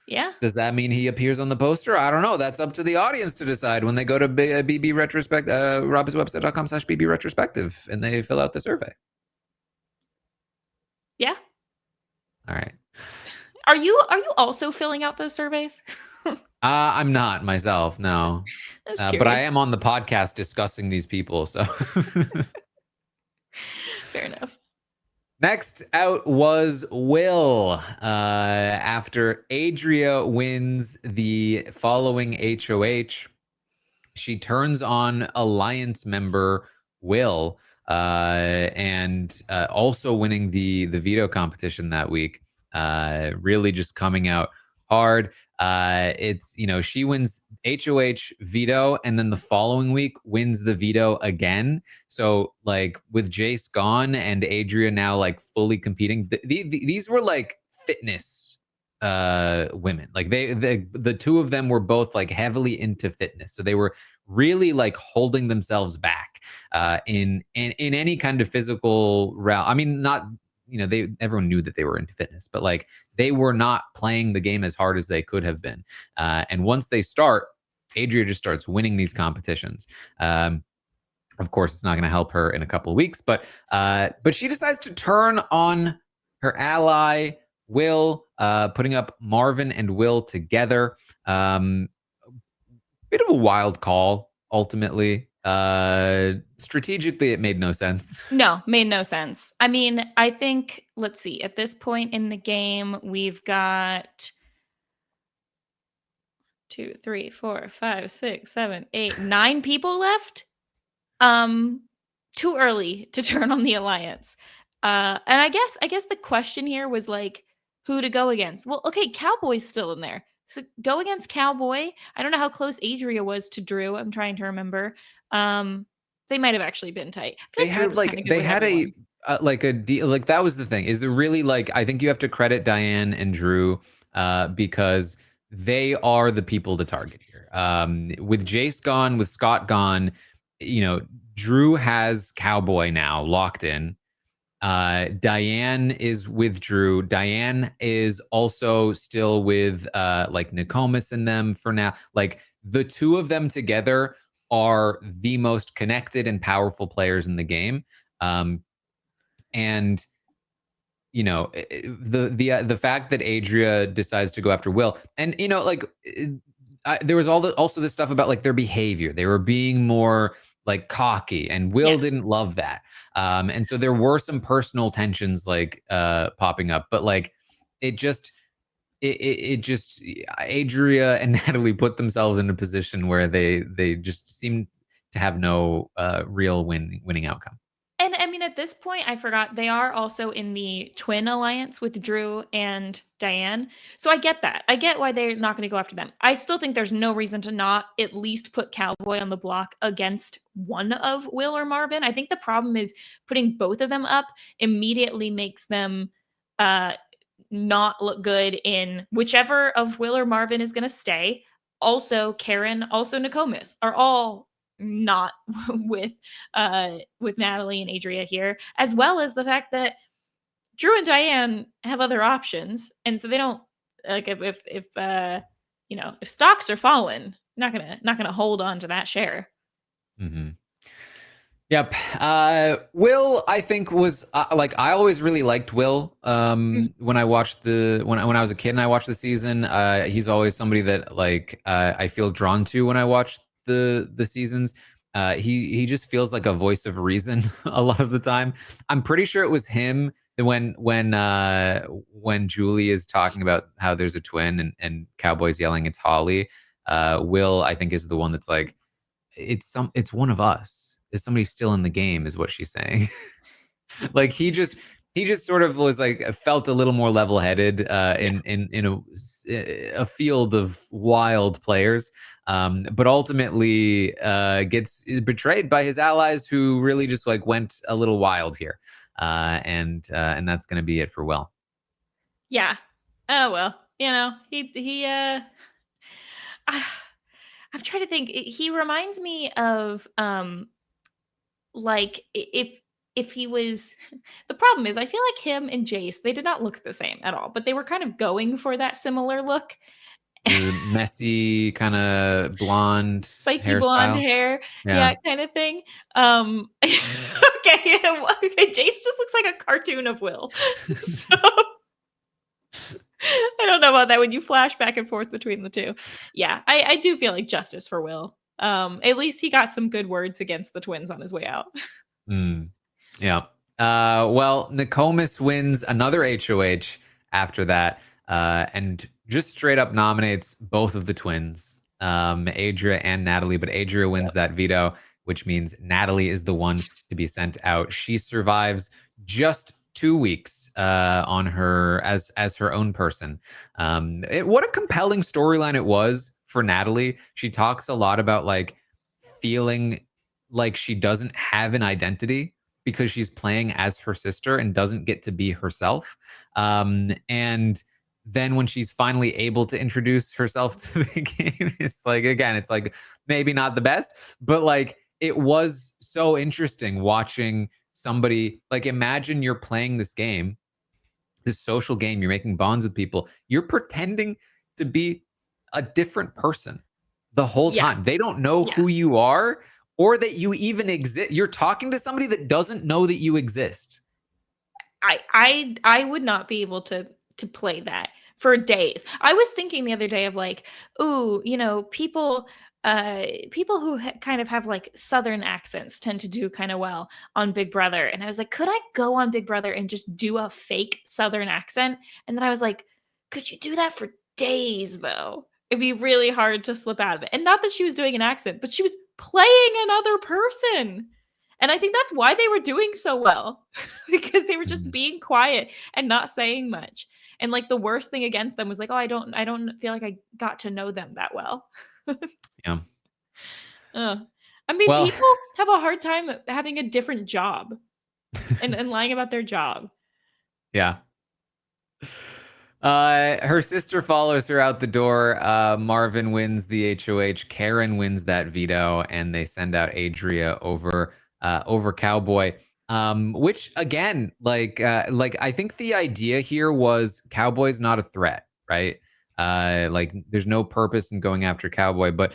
Yeah. does that mean he appears on the poster? I don't know. That's up to the audience to decide when they go to BB Retrospect, robbinswebsite.com/BB Retrospective, and they fill out the survey. Yeah. All right. Are you also filling out those surveys? I'm not myself, no. But I am on the podcast discussing these people. So, fair enough. next out was Will. After Adria wins the following HOH, she turns on Alliance member Will, and also winning the veto competition that week. Really just coming out hard. It's she wins HOH veto, and then the following week wins the veto again. So like with Jase gone and Adria now like fully competing, these were like fitness women. Like the 2 of them were both like heavily into fitness, so they were really like holding themselves back in any kind of physical realm. I mean, not everyone knew that they were into fitness, but like they were not playing the game as hard as they could have been. And once they start, Adria just starts winning these competitions. Of course, it's not going to help her in a couple of weeks, but she decides to turn on her ally Will, putting up Marvin and Will together. Bit of a wild call, ultimately. Strategically, it made no sense. No, made no sense. I mean, I think, let's see, at this point in the game, we've got 2, 3, 4, 5, 6, 7, 8, 9 people left. Too early to turn on the Alliance. And I guess the question here was like who to go against. Well, okay, Cowboy's still in there. So go against Cowboy. I don't know how close Adria was to Drew. I'm trying to remember. They might have actually been tight. I feel like Drew was kind of good they with had everyone. like a deal. Like that was the thing. Is there really like I think you have to credit Diane and Drew because they are the people to target here. With Jase gone, with Scott gone, Drew has Cowboy now locked in. Diane is with Drew. Diane is also still with like Nakomis and them for now. Like the 2 of them together are the most connected and powerful players in the game. And the fact that Adria decides to go after Will, and there was also this stuff about like their behavior. They were being more like cocky, and Will didn't love that. And so there were some personal tensions like popping up, but like it just Adria and Natalie put themselves in a position where they just seemed to have no real winning outcome. And I mean, at this point, I forgot they are also in the twin alliance with Drew and Diane. So I get that. I get why they're not going to go after them. I still think there's no reason to not at least put Cowboy on the block against one of Will or Marvin. I think the problem is putting both of them up immediately makes them not look good in whichever of Will or Marvin is going to stay. also Karen, also Nakomis are all not with Natalie and Adria here, as well as the fact that Drew and Diane have other options, and so they don't like if stocks are falling, not gonna hold on to that share. Mm-hmm. Yep. Will, I think, was like, I always really liked Will. When I watched when I was a kid and I watched the season, he's always somebody that like I feel drawn to when I watch the seasons. He just feels like a voice of reason a lot of the time. I'm pretty sure it was him when Julie is talking about how there's a twin and Cowboy's yelling it's Holly. Will, I think, is the one that's like, it's one of us. Is somebody still in the game? Is what she's saying. Like he just sort of was like, felt a little more level headed in a field of wild players, but ultimately gets betrayed by his allies who really just like went a little wild here, and that's going to be it for Will. Yeah. Oh well, he I'm trying to think. He reminds me of like if he was the problem is I feel like him and Jase, they did not look the same at all, but they were kind of going for that similar look. The messy kind of blonde Spiky blonde hairstyle. hair, Yeah. yeah, kind of thing. Okay, okay, Jase just looks like a cartoon of Will. So I don't know about that when you flash back and forth between the two. Yeah, I do feel like justice for Will. At least he got some good words against the twins on his way out. Mm. Yeah. Well, Nakomis wins another HOH after that, and just straight up nominates both of the twins, Adria and Natalie. But Adria wins that veto, which means Natalie is the one to be sent out. She survives just 2 weeks on her as her own person. What a compelling storyline it was for Natalie. She talks a lot about like feeling like she doesn't have an identity because she's playing as her sister and doesn't get to be herself. And then when she's finally able to introduce herself to the game, it's like, again, it's like maybe not the best, but like it was so interesting watching somebody, like, imagine you're playing this game, this social game, you're making bonds with people, you're pretending to be a different person the whole Yeah. time. They don't know who you are or that you even exist. You're talking to somebody that doesn't know that you exist. I would not be able to play that for days. I was thinking the other day of like, ooh, people who kind of have like southern accents tend to do kind of well on Big Brother. And I was like, could I go on Big Brother and just do a fake southern accent? And then I was like, could you do that for days though? It'd be really hard to slip out of it. And not that she was doing an accent, but she was playing another person. And I think that's why they were doing so well because they were just being quiet and not saying much. And like the worst thing against them was like, oh, I don't feel like I got to know them that well. Yeah. I mean, Well, people have a hard time having a different job and lying about their job. Yeah. Her sister follows her out the door. Marvin wins the HOH. Karen wins that veto, and they send out Adria over Cowboy. Which again, like I think the idea here was Cowboy's not a threat, right? Like there's no purpose in going after Cowboy, but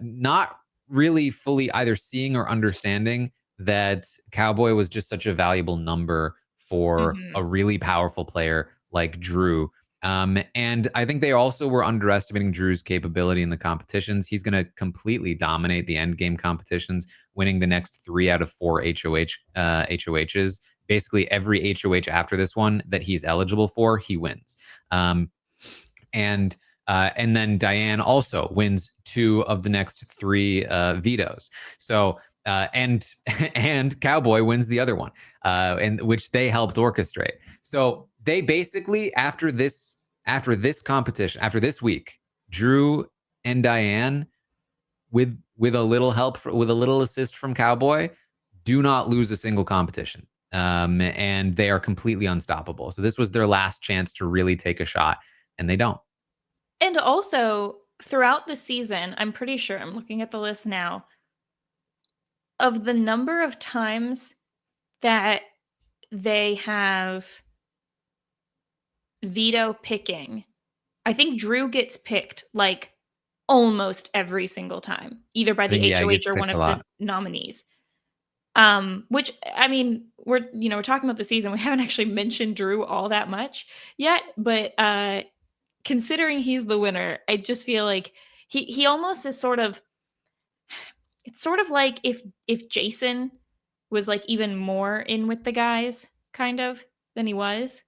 not really fully either seeing or understanding that Cowboy was just such a valuable number for a really powerful player like Drew. And I think they also were underestimating Drew's capability in the competitions. He's going to completely dominate the Endgame competitions, winning the next 3 out of 4 HOHs. Basically, every HOH after this one that he's eligible for, he wins. And then Diane also wins 2 of the next 3 vetoes. So and Cowboy wins the other one, and which they helped orchestrate. So they basically after this competition, after this week, Drew and Diane, with a little help, with a little assist from Cowboy, do not lose a single competition. And they are completely unstoppable. So this was their last chance to really take a shot, and they don't. And also, throughout the season, I'm pretty sure, I'm looking at the list now, of the number of times that they have veto picking, I think Drew gets picked like almost every single time, either by I think, the yeah, he HOH gets or one picked a of the lot. nominees. Which I mean, we're talking about the season. We haven't actually mentioned Drew all that much yet, but considering he's the winner, I just feel like he almost is sort of, it's sort of like if Jason was like even more in with the guys kind of than he was.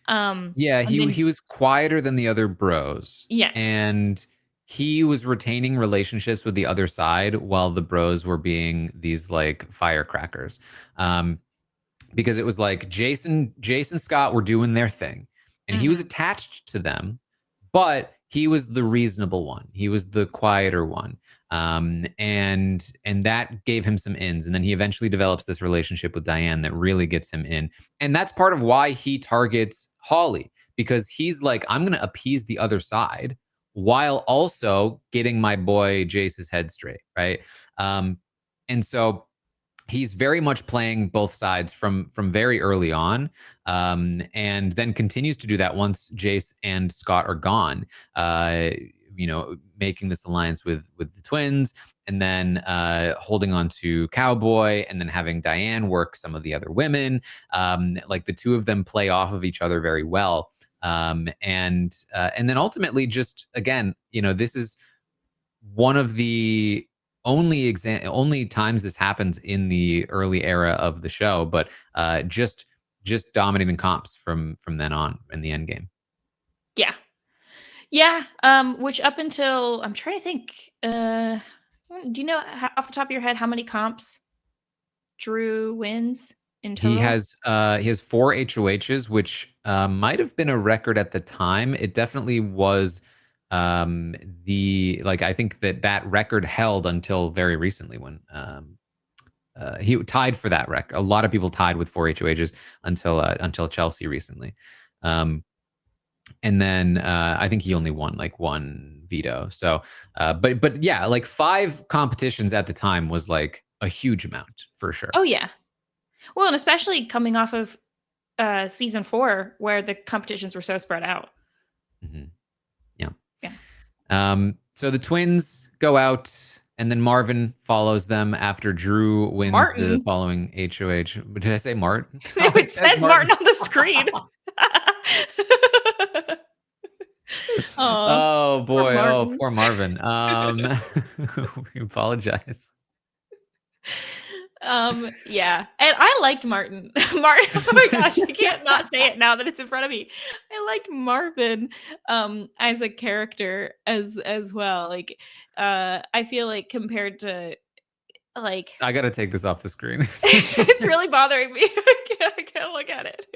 Yeah, And then he was quieter than the other bros, yes. and he was retaining relationships with the other side while the bros were being these like firecrackers. Um, because it was like Jason Scott were doing their thing, and he was Mhm. attached to them, but he was the reasonable one. He was the quieter one. And that gave him some ins. And then he eventually develops this relationship with Diane that really gets him in. And that's part of why he targets Holly, because he's like, I'm going to appease the other side while also getting my boy Jace's head straight. Right. And so he's very much playing both sides from very early on, and then continues to do that once Jase and Scott are gone. Making this alliance with the twins, and then holding on to Cowboy, and then having Diane work some of the other women. Like the two of them play off of each other very well. And then ultimately, just again, this is one of the only times this happens in the early era of the show, but just dominating comps from then on in the end game. Yeah. Yeah, which up until, I'm trying to think, do you know off the top of your head how many comps Drew wins in total? He has 4 HOHs, which might have been a record at the time. It definitely was. The like I think that record held until very recently when he tied for that record. A lot of people tied with 4 HOHs until Chelsea recently. And then I think he only won like 1 veto. So, but yeah, like 5 competitions at the time was like a huge amount for sure. Oh, yeah. Well, and especially coming off of, season 4 where the competitions were so spread out. Mhm. Yeah. Yeah. So the twins go out, and then Marvin follows them after Drew wins the Martin. following HOH. Did I say Martin? No, Oh, it it says says Martin. Martin on the screen. Aw, Oh poor boy. Oh, Martin. poor Marvin. We apologize. Yeah, and I liked Martin. Martin, oh my gosh, I can't not say it now that it's in front of me. I liked Marvin, as a character as well. Like, I feel like compared to, like, I gotta take this off the screen. it's really bothering me. I can't look at it.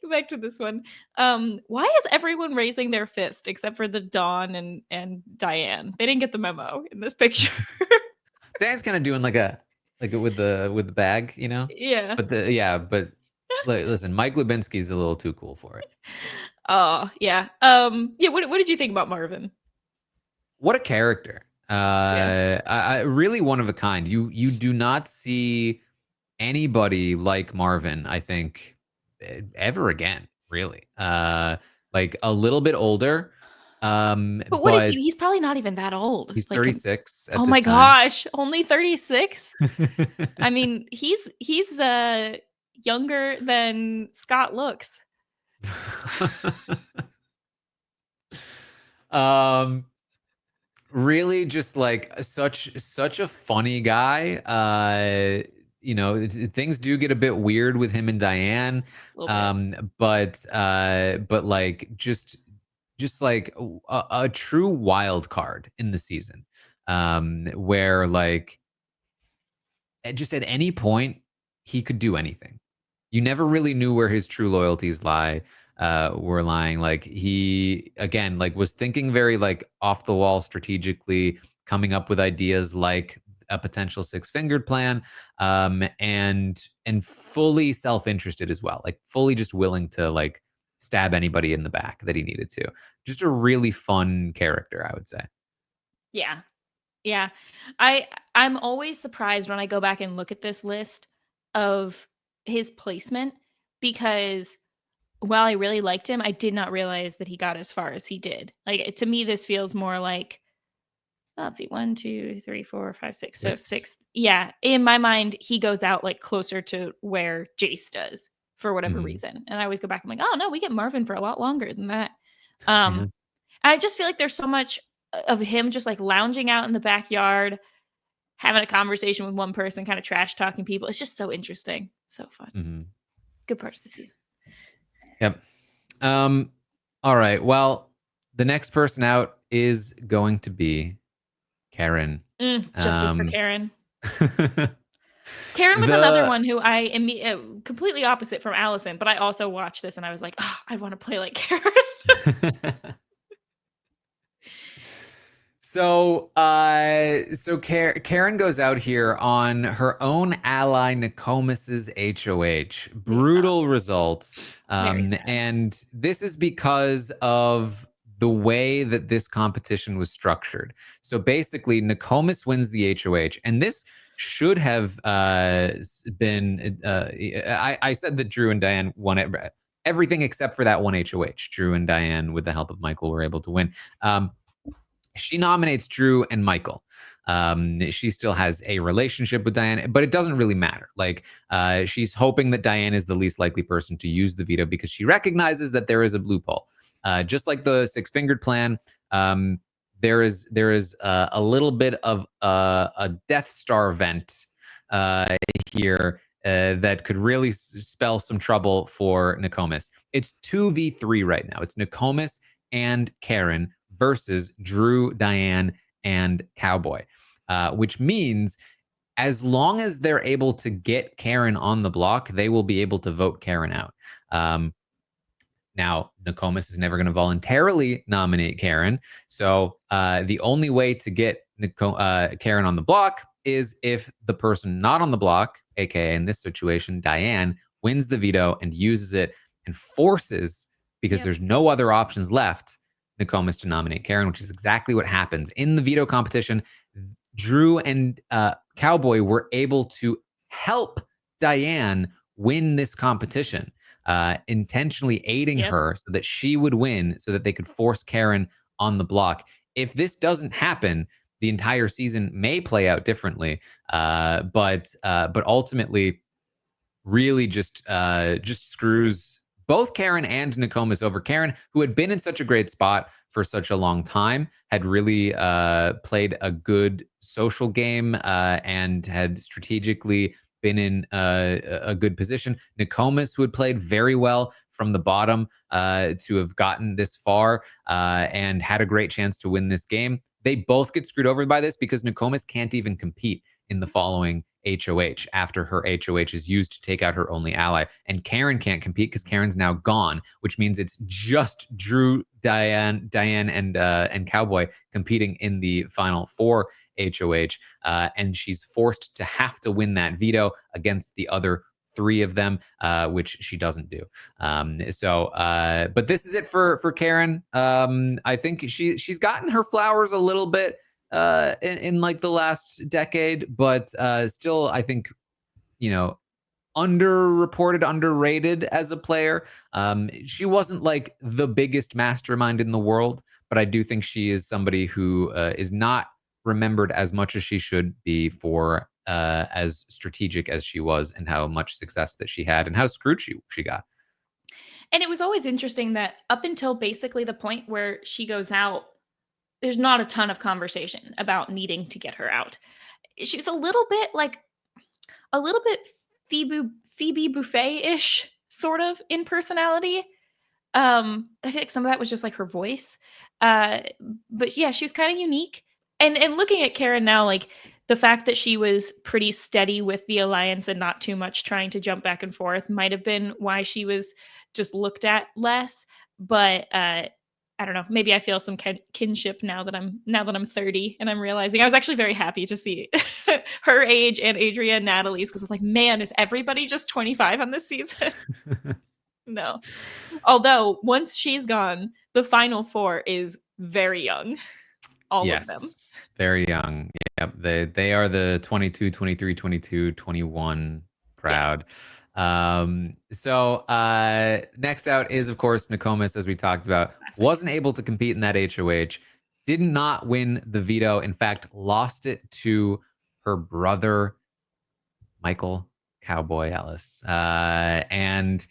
Go back to this one. Why is everyone raising their fist except for the Dawn and Diane? They didn't get the memo in this picture. Dan's kind of doing with the bag, you know. Yeah. But listen, Mike Lubinsky's a little too cool for it. Oh, yeah. Yeah, what did you think about Marvin? What a character! Yeah. I really one of a kind. You do not see anybody like Marvin, I think, ever again. Really, like a little bit older, But what is he? but He's probably not even that old. he's Like, 36 at oh this my time. gosh, only 36? I mean, he's younger than Scott looks. um really just like such a funny guy. Things do get a bit weird with him and Diane. A little bit. But like just like a true wild card in the season. Where like just at any point he could do anything. You never really knew where his true loyalties were lying. Like he again like was thinking very like off the wall strategically, coming up with ideas like a potential 6-fingered plan, and fully self-interested as well, like fully just willing to like stab anybody in the back that he needed to. Just a really fun character, I would say. Yeah. Yeah. I'm always surprised when I go back and look at this list of his placement, because while I really liked him, I did not realize that he got as far as he did. Like, to me, this feels more like, let's see, 1, 2, 3, 4, 5, 6. So Six. six. Yeah. In my mind, he goes out like closer to where Jase does for whatever Mhm. reason. And I always go back, I'm like, oh no, we get Marvin for a lot longer than that. Yeah. And I just feel like there's so much of him just like lounging out in the backyard, having a conversation with one person, kind of trash talking people. It's just so interesting. So fun. Mhm. Good part of the season. Yep. All right. Well, the next person out is going to be Karen. Justice for Um, Karen. Karen was another the one who I completely opposite from Allison, but I also watched this and I was like, oh, I want to play like Karen. Karen goes out here on her own ally Nakomis's HOH. Yeah. Brutal results. Very sad. And this is because of the way that this competition was structured. So basically, Nakomis wins the HOH, and this should have been. I said that Drew and Diane won it. Everything except for that one HOH. Drew and Diane, with the help of Michael, were able to win. She nominates Drew and Michael. She still has a relationship with Diane, but it doesn't really matter. Like, she's hoping that Diane is the least likely person to use the veto because she recognizes that there is a loophole. Just like the six-fingered plan, there is a little bit of a Death Star vent here that could really spell some trouble for Nakomis. It's 2v3 right now. It's Nakomis and Karen versus Drew, Diane, and Cowboy, which means as long as they're able to get Karen on the block, they will be able to vote Karen out. Now, Nakomis is never going to voluntarily nominate Karen. So the only way to get Karen on the block is if the person not on the block, aka in this situation, Diane, wins the veto and uses it and forces, because there's no other options left, Nakomis to nominate Karen, which is exactly what happens. In the veto competition, Drew and Cowboy were able to help Diane win this competition, intentionally aiding her so that she would win, so that they could force Karen on the block. If this doesn't happen, the entire season may play out differently, but ultimately, really just screws both Karen and Nakomis over. Karen, who had been in such a great spot for such a long time, had really played a good social game and had strategically been in a good position. Nakomis, who had played very well from the bottom to have gotten this far and had a great chance to win this game. They both get screwed over by this because Nakomis can't even compete in the following HOH after her HOH is used to take out her only ally. And Karen can't compete because Karen's now gone, which means it's just Drew, Diane, and Cowboy competing in the final four HOH. And she's forced to have to win that veto against the other three of them, which she doesn't do. But this is it for Karen. I think she's gotten her flowers a little bit in like the last decade, but still, I think, underreported, underrated as a player. She wasn't like the biggest mastermind in the world, but I do think she is somebody who is not remembered as much as she should be for as strategic as she was, and how much success that she had, and how screwed she got. And it was always interesting that up until basically the point where she goes out, there's not a ton of conversation about needing to get her out. She was a little bit Phoebe Buffet-ish sort of in personality. I feel like some of that was just like her voice. But yeah, she was kind of unique. And looking at Karen now, like the fact that she was pretty steady with the alliance and not too much trying to jump back and forth might have been why she was just looked at less. But I don't know. Maybe I feel some kinship now that I'm 30 and I'm realizing I was actually very happy to see her age and Adria and Natalie's, because I'm like, man, is everybody just 25 on this season? No. Although once she's gone, the final four is very young. All of them. Yes, very young. Yep, they are the 22, 23, 22, 21 crowd. So next out is, of course, Nakomis, as we talked about. Classic. Wasn't able to compete in that HOH. Did not win the veto. In fact, lost it to her brother, Michael Cowboy Ellis. And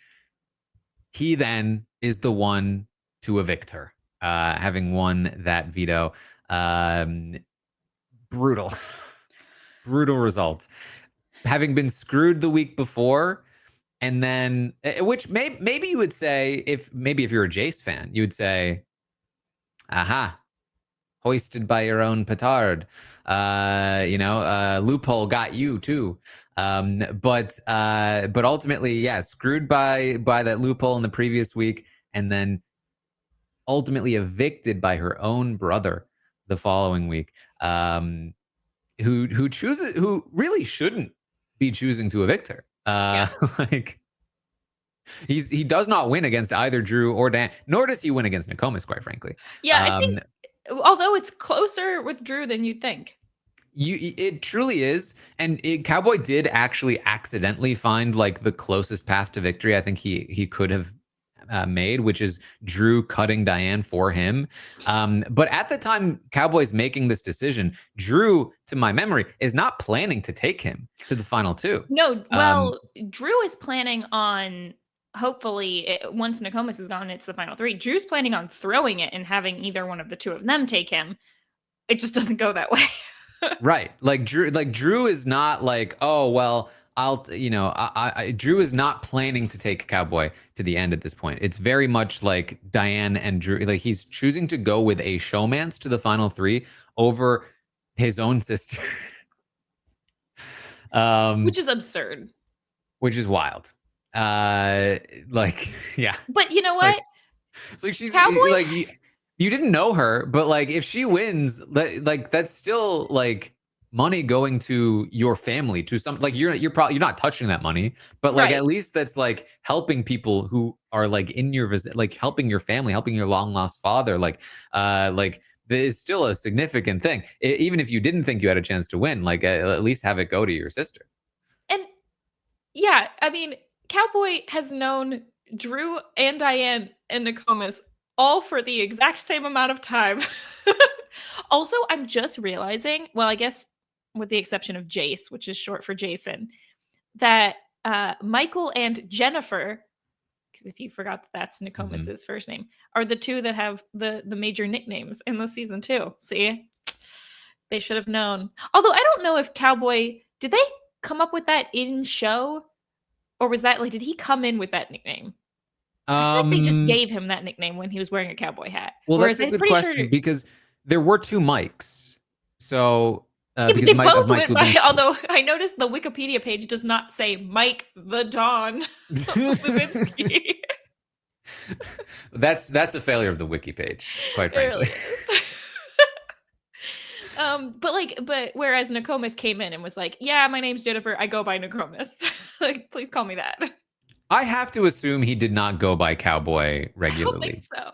he then is the one to evict her, having won that veto. Brutal. Brutal result. Having been screwed the week before, and then, which maybe you would say, if you're a Jase fan, you would say, aha, hoisted by your own petard. Loophole got you too. But ultimately, yeah, screwed by that loophole in the previous week, and then ultimately evicted by her own brother the following week. Who really shouldn't be choosing to evict her. Like, he does not win against either Drew or Dan, nor does he win against Nakomis, quite frankly. Yeah, I think, although it's closer with Drew than you'd think. It truly is. And Cowboy did actually accidentally find like the closest path to victory I think he could have made, which is Drew cutting Diane for him. But at the time Cowboy's making this decision, Drew, to my memory, is not planning to take him to the final two. No, well, Drew is planning on, hopefully, once Nakomis is gone, it's the final three. Drew's planning on throwing it and having either one of the two of them take him. It just doesn't go that way. Right. Like Drew is not like, oh, well, Drew is not planning to take Cowboy to the end at this point. It's very much like Diane and Drew. Like, he's choosing to go with a showmance to the final three over his own sister. Which is absurd. Which is wild. Yeah. But you know what? It's like she's Cowboy? like, you didn't know her, but like, if she wins, like, that's still like money going to your family, to some, like, you're not touching that money, but like, Right. at least that's like helping people who are like in your visit, like helping your family, helping your long lost father. Like is still a significant thing. Even if you didn't think you had a chance to win, like, at least have it go to your sister. And yeah, I mean, Cowboy has known Drew and Diane and Nakomis all for the exact same amount of time. Also, I'm just realizing, well, I guess with the exception of Jase, which is short for Jason, that Michael and Jennifer, because if you forgot that that's Nakomis's first name, are the two that have the major nicknames in the season 2. See? They should have known. Although I don't know if Cowboy, did they come up with that in show? Or was that like, did he come in with that nickname? I feel like they just gave him that nickname when he was wearing a cowboy hat. Well, Whereas that's a I'm good pretty question, sure, because there were two mics. So yeah, but because they Mike both Mike went by. Lewinsky. Although I noticed the Wikipedia page does not say Mike the Don Lewinsky. That's a failure of the wiki page, quite It frankly. really is. But whereas Nakomis came in and was like, "Yeah, my name's Jennifer. I go by Nakomis. Like, please call me that." I have to assume he did not go by Cowboy I don't regularly. think so.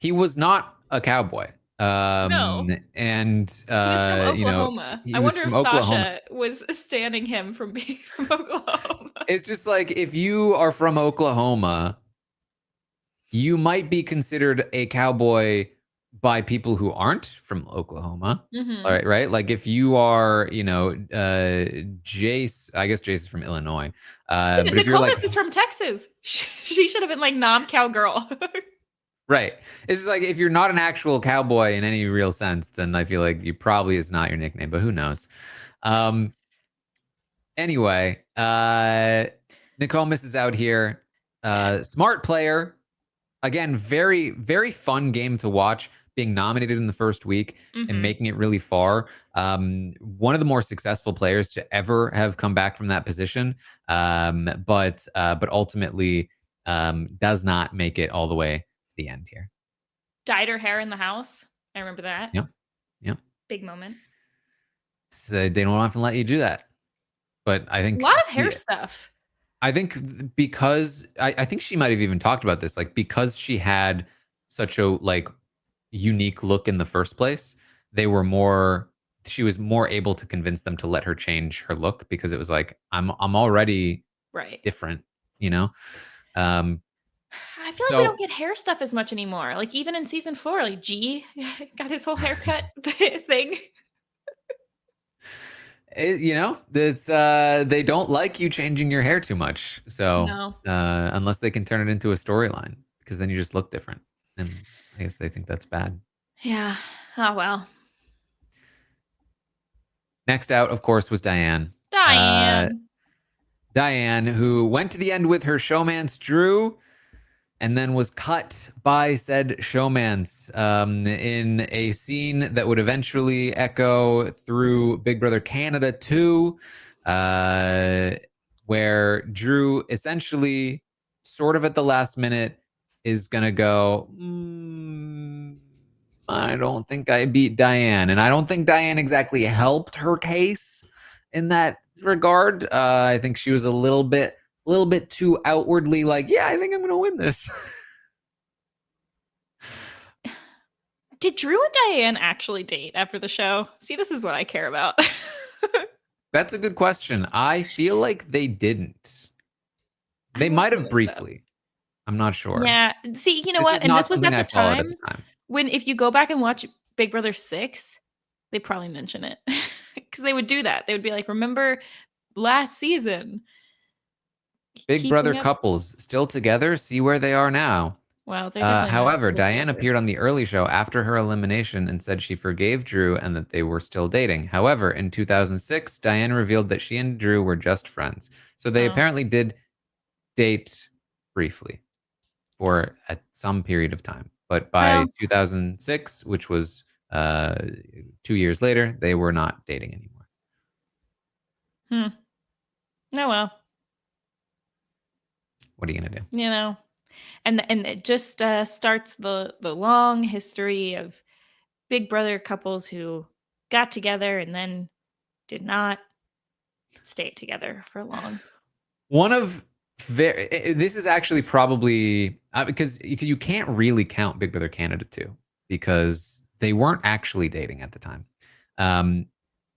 He was not a cowboy. No. And He was from Oklahoma. he I was wonder from if Oklahoma. Sasha was standing him from being from Oklahoma. It's just like, if you are from Oklahoma, you might be considered a cowboy by people who aren't from Oklahoma. Mhm. All right, right? Like, if you are, Jase, I guess Jase is from Illinois. Yeah, But if you're like, Nakomis is from Texas. She should have been like cowgirl. right. It's just like, if you're not an actual cowboy in any real sense, then I feel like you probably is not your nickname, but who knows? Anyway, Nakomis is out here. Smart player. Again, very, very fun game to watch, being nominated in the first week and making it really far. One of the more successful players to ever have come back from that position. But ultimately does not make it all the way to the end here. Dyed her hair in the house. I remember that. Yep. Big moment. So they don't often let you do that. But I think A lot of hair stuff. I think because I think she might have even talked about this, like because she had such a like unique look in the first place, they were more she was more able to convince them to let her change her look because it was like I'm already Right. different, you know? Um I feel like we don't so get hair stuff as much anymore. Like even in season 4, like G got his whole haircut thing. it's they don't like you changing your hair too much. So No. unless they can turn it into a storyline because then you just look different. And I guess they think that's bad. Yeah. Oh well. Next out, of course, was Diane. Uh, Diane. Diane, who went to the end with her showmance Drew, and then was cut by said showmance in a scene that would eventually echo through Big Brother Canada 2, uh, where Drew essentially, sort of at the last minute, is going to go, I don't think I beat Diane. And I don't think Diane exactly helped her case in that regard. I think she was a little bit too outwardly like, yeah, I think I'm going to win this. Did Drew and Diane actually date after the show? See, this is what I care about. That's a good question. I feel like they didn't. I They want might to have look it up. briefly. I'm not sure. Yeah. See, you know This what? is And not this was something at I the followed at the time time. when, if you go back and watch Big Brother 6, they probably mention it because they would do that. They would be like, remember last season, Big Brother keeping up. couples still together. See where they are now. Well, they're definitely not However, still Diane together. appeared on the early show after her elimination and said she forgave Drew and that they were still dating. However, in 2006, Diane revealed that she and Drew were just friends. So they Oh. apparently did date briefly for at some period of time. But by Well, 2006, which was 2 years later, they were not dating anymore. oh well. What are you gonna do? You know, and it just starts the long history of Big Brother couples who got together and then did not stay together for long. One of this is actually probably because you can't really count Big Brother Canada 2 because they weren't actually dating at the time. Um,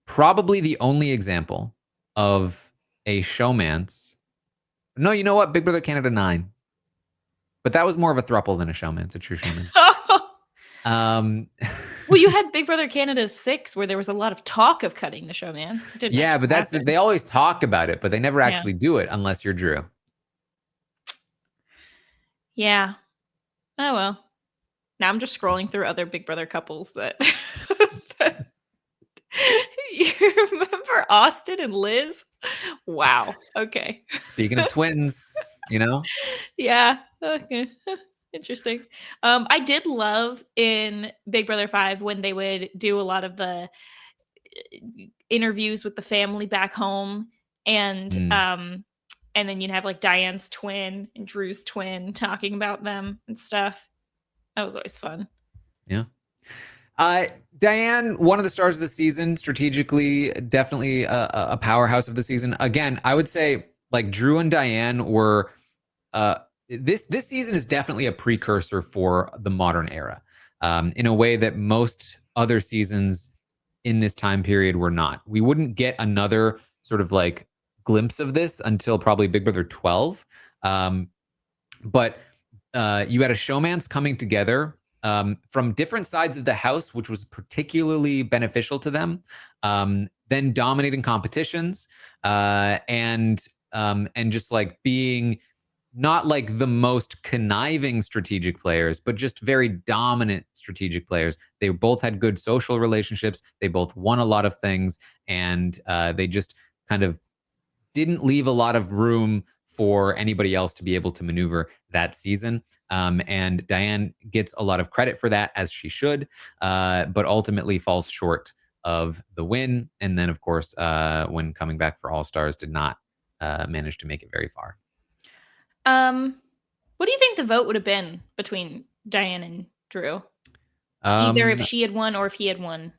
Probably the only example of a showmance. No, you know what? Big Brother Canada 9. But that was more of a throuple than a showmance, a true showmance. Um, Well, you had Big Brother Canada 6 where there was a lot of talk of cutting the showmance. It didn't yeah, actually but happen. they always talk about it, but they never Yeah. actually do it unless you're Drew. Yeah. Oh well. Now I'm just scrolling through other Big Brother couples that you remember Austin and Liz? Wow. Okay. Speaking of twins, Yeah. Okay. Interesting. I did love in Big Brother 5 when they would do a lot of the interviews with the family back home Mm, and then you'd have like Diane's twin and Drew's twin talking about them and stuff. That was always fun. yeah. Diane, one of the stars of the season, strategically, definitely a powerhouse of the season. Again, I would say like Drew and Diane were. Uh, this season is definitely a precursor for the modern era, in a way that most other seasons in this time period were not. We wouldn't get another sort of like glimpse of this until probably Big Brother 12. But you had a showmance coming together from different sides of the house, which was particularly beneficial to them. Then dominating competitions and just like being not like the most conniving strategic players, but just very dominant strategic players. They both had good social relationships. They both won a lot of things, and they just kind of didn't leave a lot of room for anybody else to be able to maneuver that season. And Diane gets a lot of credit for that, as she should, but ultimately falls short of the win. And then, of course, when coming back for All Stars, did not manage to make it very far. What do you think the vote would have been between Diane and Drew? Either if Um, she had won or if he had won,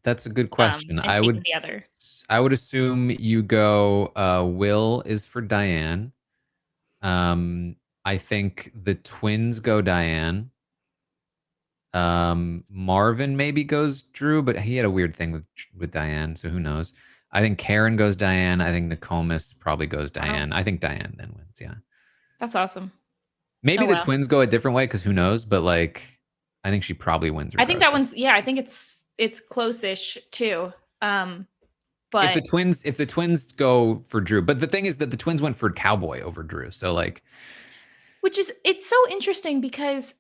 that's a good question. and taken the other. I would assume you go Will is for Diane, I think the twins go Diane. Marvin maybe goes Drew, but he had a weird thing with Diane, so who knows? I think Karen goes Diane. I think Nakomis probably goes Wow, Diane. I think Diane then wins. Yeah, that's awesome. maybe Oh the wow. twins go a different way because who knows? But like, I think she probably wins I think that regardless. one's I think it's close-ish too. If the But twins go for Drew, but the thing is that the twins went for Cowboy over Drew, so like, which is it's so interesting because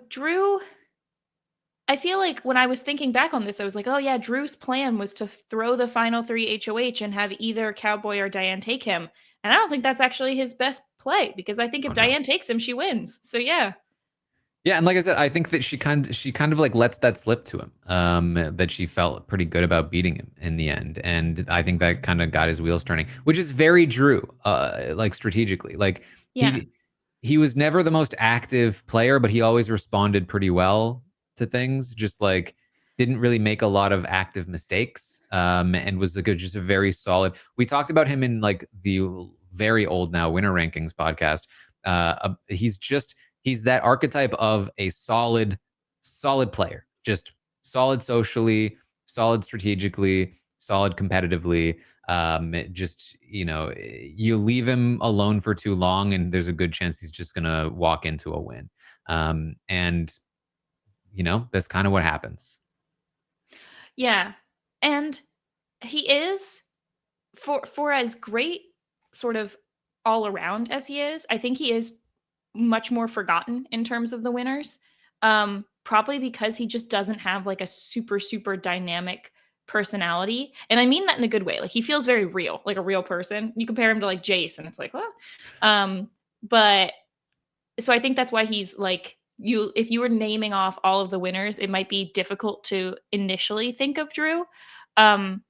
Drew, I feel like when I was thinking back on this, I was like, oh yeah, Drew's plan was to throw the final 3 HOH and have either Cowboy or Diane take him. And I don't think that's actually his best play because I think oh if no. Diane takes him, she wins. So yeah. Yeah, and like I said, I think that she kind of like lets that slip to him. That she felt pretty good about beating him in the end, and I think that kind of got his wheels turning, which is very Drew. Like strategically, like Yeah. he was never the most active player, but he always responded pretty well to things. Just like didn't really make a lot of active mistakes. And was just a very solid. We talked about him in like the very old now winner rankings podcast. He's that archetype of a solid player, just solid socially, solid strategically, solid competitively. Just you leave him alone for too long, and there's a good chance he's just gonna walk into a win. And that's kind of what happens. Yeah. And he is for as great sort of all around as he is, I think he is much more forgotten in terms of the winners. Probably because he just doesn't have like a super dynamic personality. And I mean that in a good way. Like he feels very real, like a real person. You compare him to like Jase and it's like, well, but so I think that's why he's like if you were naming off all of the winners, it might be difficult to initially think of Drew. Um,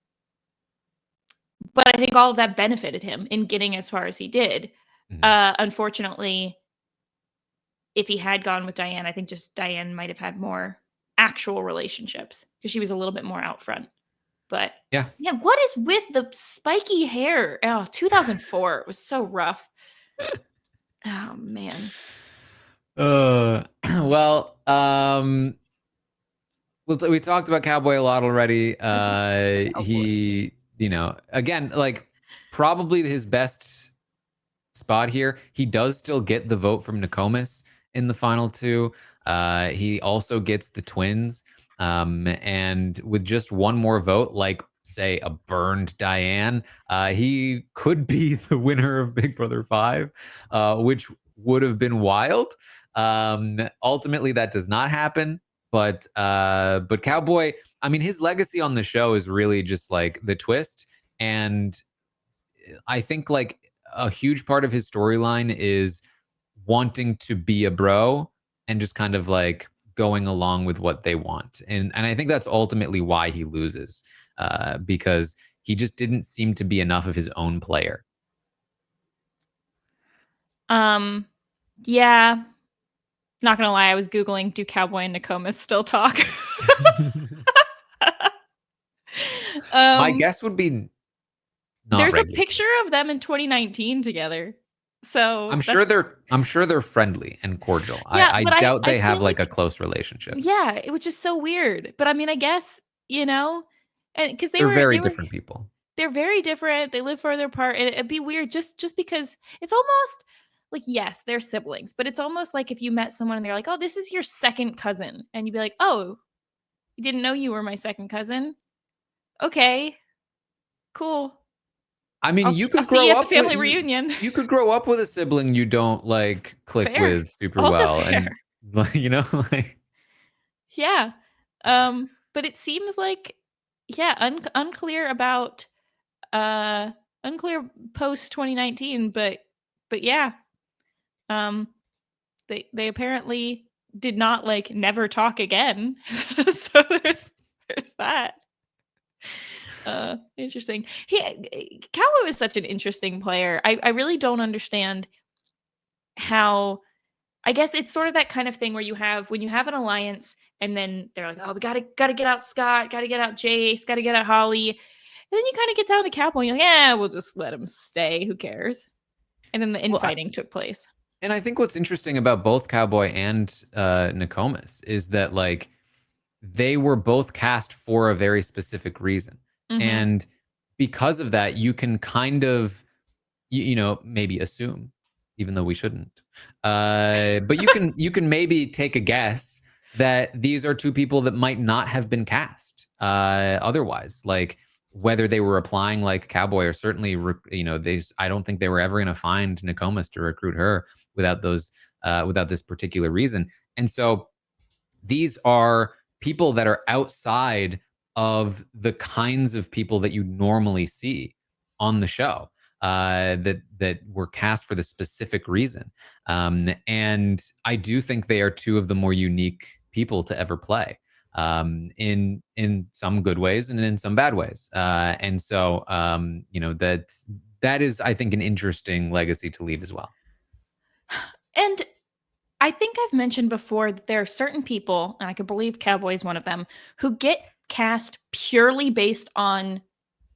but I think all of that benefited him in getting as far as he did. Mhm. Unfortunately, if he had gone with Diane, I think just Diane might have had more actual relationships because she was a little bit more out front. But Yeah. yeah, what is with the spiky hair? Oh, 2004. It was so rough. Oh man. Well, we talked about Cowboy a lot already. Cowboy. He, again, like probably his best spot here. He does still get the vote from Nakomis in the final two. He also gets the twins. And with just one more vote, like say a burned Diane, he could be the winner of Big Brother 5, which would have been wild. Ultimately, that does not happen. But Cowboy, I mean, his legacy on the show is really just like the twist. And I think like a huge part of his storyline is wanting to be a bro and just kind of like going along with what they want. And I think that's ultimately why he loses, because he just didn't seem to be enough of his own player. Yeah. Not gonna lie, I was Googling, do Cowboy and Nakomis still talk? My um guess would be not there's a regularly. picture of them in 2019 together. So I'm that's sure they're friendly and cordial. yeah, I but doubt I they have feel like a like close relationship. yeah, it was just so weird. But I mean, I guess, and because They're very different people. they're very different. They live further apart, and it'd be weird just because it's almost like yes, they're siblings, but it's almost like if you met someone and they're like, "Oh, this is your second cousin," and you'd be like, "Oh, you didn't know you were my second cousin? Okay, cool. I mean, I'll see you at the family reunion." you could grow up with a sibling you don't like click Fair, with super also well, fair. and like like Yeah. But it seems like yeah, unclear about uh unclear post 2019, but yeah. Um they apparently did not like never talk again. So there's that. Interesting. Cowboy was such an interesting player. I really don't understand how I guess it's sort of that kind of thing where you have when you have an alliance and then they're like, oh, we gotta get out Scott, gotta get out Jase, gotta get out Holly. And then you kind of get down to Cowboy and you're like, yeah, we'll just let him stay. Who cares? And then the infighting took place. And I think what's interesting about both Cowboy and Nakomis is that like they were both cast for a very specific reason. Mm-hmm. And because of that, you can kind of, you know, maybe assume, even though we shouldn't. But you can maybe take a guess that these are two people that might not have been cast otherwise. Like whether they were applying like Cowboy, or certainly, you know, I don't think they were ever going to find Nakomis to recruit her without without this particular reason. And so these are people that are outside of the kinds of people that you normally see on the show, that were cast for the specific reason. And I do think they are two of the more unique people to ever play, in some good ways and in some bad ways. And so, you know, that is, I think, an interesting legacy to leave as well. And I think I've mentioned before that there are certain people, and I could believe Cowboy is one of them, who get cast purely based on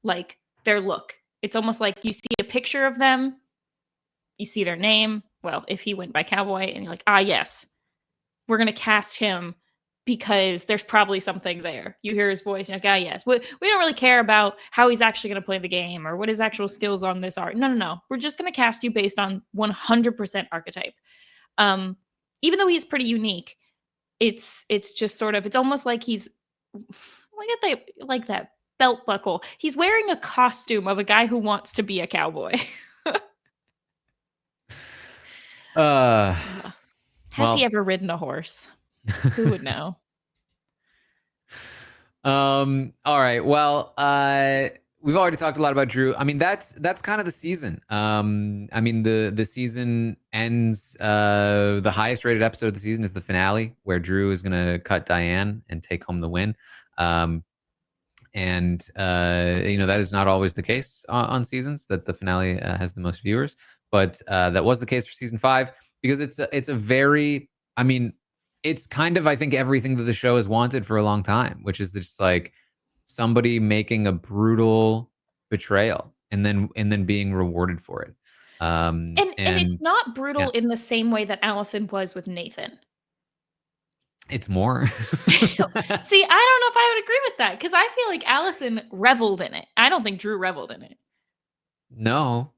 like their look. It's almost like you see a picture of them, you see their name. Well, if he went by Cowboy, and you're like, ah, yes, we're going to cast him because there's probably something there. You hear his voice, you're like, ah, yes. We don't really care about how he's actually going to play the game or what his actual skills on this are. No. We're just going to cast you based on 100% archetype. Even though he's pretty unique, it's just sort of, it's almost like he's like that belt buckle. He's wearing a costume of a guy who wants to be a cowboy. Has he ever ridden a horse? Who would know? All right. Well, we've already talked a lot about Drew. I mean, that's kind of the season. I mean, the season ends. The highest rated episode of the season is the finale, where Drew is gonna cut Diane and take home the win. And you know, that is not always the case on seasons that the finale has the most viewers, but that was the case for season 5, because it's a very, I mean, it's kind of, I think, everything that the show has wanted for a long time, which is just like somebody making a brutal betrayal and then being rewarded for it. And it's not brutal in the same way that Allison was with Nathan. It's more. See, I don't know if I would agree with that, because I feel like Allison reveled in it. I don't think Drew reveled in it. No.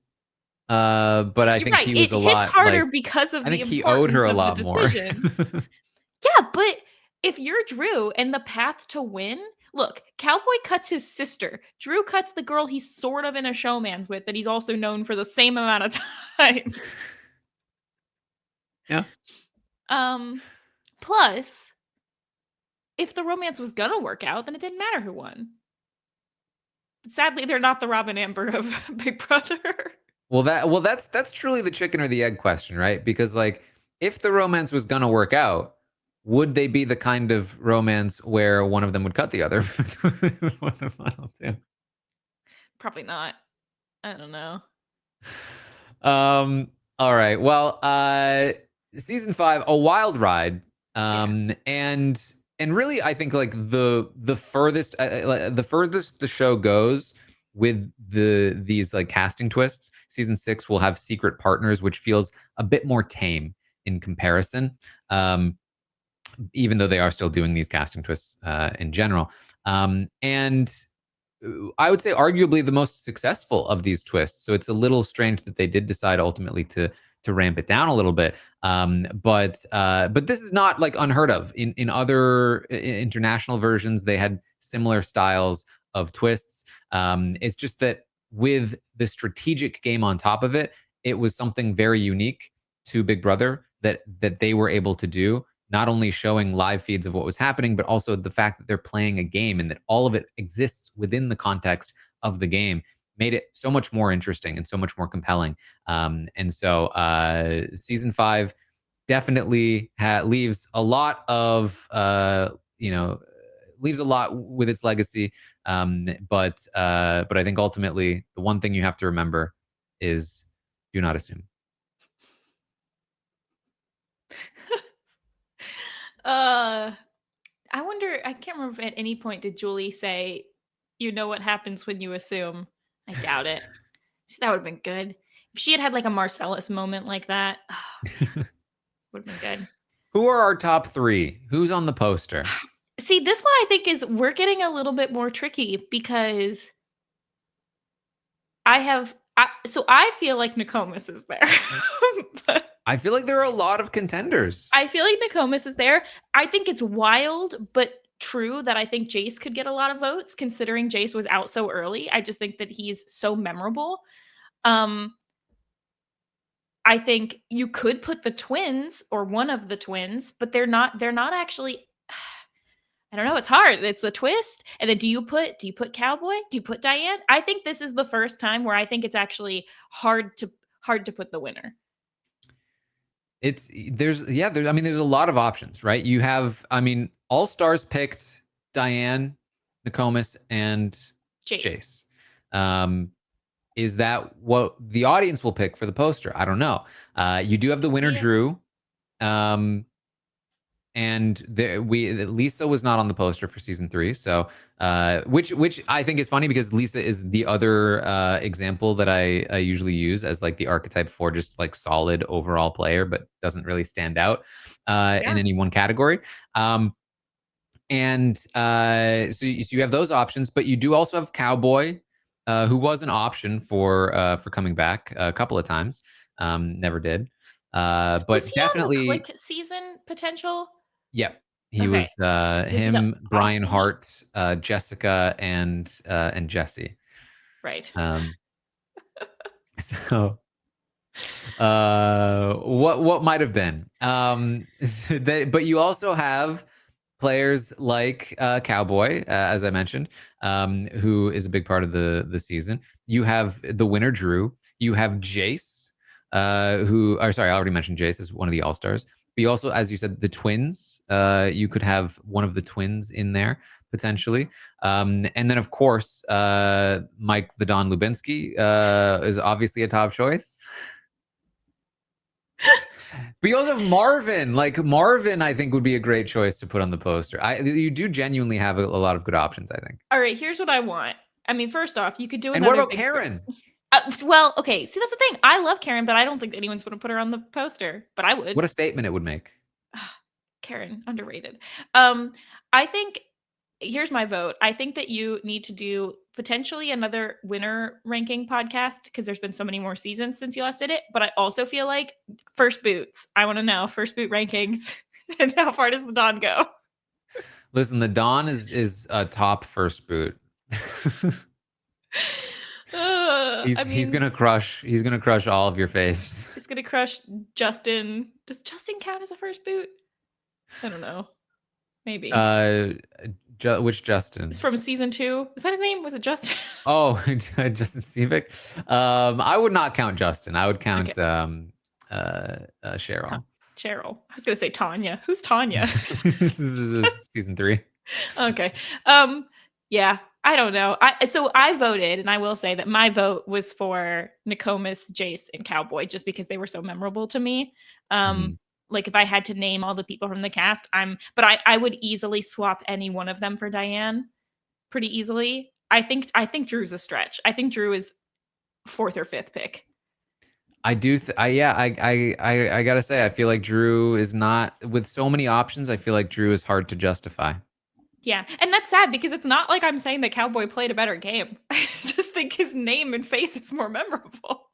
But I think he was a lot. It hits harder because of the importance of the decision. Yeah, but if you're Drew and the path to win, look, Cowboy cuts his sister. Drew cuts the girl he's sort of in a showman's with that he's also known for the same amount of time. Yeah. Plus, if the romance was gonna work out, then it didn't matter who won. But sadly, they're not the Robin Amber of Big Brother. Well, that's truly the chicken or the egg question, right? Because like, if the romance was gonna work out, would they be the kind of romance where one of them would cut the other for the final two? Probably not. I don't know. All right. Well, season 5, a wild ride. And really, I think like the furthest the show goes with these like casting twists, season 6 will have secret partners, which feels a bit more tame in comparison. Even though they are still doing these casting twists in general. And I would say arguably the most successful of these twists. So it's a little strange that they did decide ultimately to ramp it down a little bit. But this is not like unheard of. In other international versions, they had similar styles of twists. It's just that with the strategic game on top of it, it was something very unique to Big Brother that they were able to do. Not only showing live feeds of what was happening, but also the fact that they're playing a game and that all of it exists within the context of the game made it so much more interesting and so much more compelling. And so season 5 definitely leaves a lot of, leaves a lot with its legacy. But I think ultimately the one thing you have to remember is do not assume. I wonder, I can't remember if at any point did Julie say, you know what happens when you assume? I doubt it. So that would have been good. If she had like a Marcellus moment like that, would have been good. Who are our top 3? Who's on the poster? See, this one I think we're getting a little bit more tricky because I feel like Nakomis is there. But I feel like there are a lot of contenders. I feel like Nakomis is there. I think it's wild, but true that I think Jase could get a lot of votes considering Jase was out so early. I just think that he's so memorable. I think you could put the twins or one of the twins, but they're not actually. I don't know, it's hard. It's the twist. And then do you put Cowboy? Do you put Diane? I think this is the first time where I think it's actually hard to put the winner. There's I mean, there's a lot of options, right? You have, I mean, All Stars picked Diane, Nakomis, and Jase. Is that what the audience will pick for the poster? I don't know. You do have the winner, Drew. And Lisa was not on the poster for season 3, so which I think is funny because Lisa is the other example that I usually use as like the archetype for just like solid overall player, but doesn't really stand out in any one category. And so you have those options, but you do also have Cowboy, who was an option for coming back a couple of times, never did. But was he definitely on the Click season potential. Yep. He was him, Brian Hart, Jessica, and Jesse. Right. So what might have been. But you also have players like Cowboy, as I mentioned, who is a big part of the season. You have the winner, Drew. You have Jase, I already mentioned Jase is one of the All-Stars. But you also, as you said, the twins. You could have one of the twins in there potentially, and then of course, Mike the Don Lubinsky is obviously a top choice. But you also have Marvin. Like Marvin, I think would be a great choice to put on the poster. You do genuinely have a lot of good options, I think. All right, here's what I want. I mean, first off, you could do. And what about Karen? Well, okay. See, that's the thing. I love Karen, but I don't think anyone's going to put her on the poster. But I would. What a statement it would make. Karen, underrated. I think here's my vote. I think that you need to do potentially another winner ranking podcast because there's been so many more seasons since you last did it. But I also feel like first boots. I want to know first boot rankings and how far does the Don go? Listen, the Don is a top first boot. He's gonna crush all of your faves. He's gonna crush Justin. Does Justin count as a first boot? I don't know. Maybe. Which Justin? It's from season 2. Is that his name? Was it Justin? Oh, Justin Civic. I would not count Justin. I would count Cheryl. Cheryl. I was gonna say Tanya. Who's Tanya? This is season 3. Okay. Yeah. I don't know. So I voted, and I will say that my vote was for Nakomis, Jase, and Cowboy, just because they were so memorable to me. Like if I had to name all the people from the cast, but I would easily swap any one of them for Diane, pretty easily. I think Drew's a stretch. I think Drew is 4th or 5th pick. I do. I gotta say, I feel like Drew is not, with so many options. I feel like Drew is hard to justify. Yeah, and that's sad because it's not like I'm saying that Cowboy played a better game. I just think his name and face is more memorable.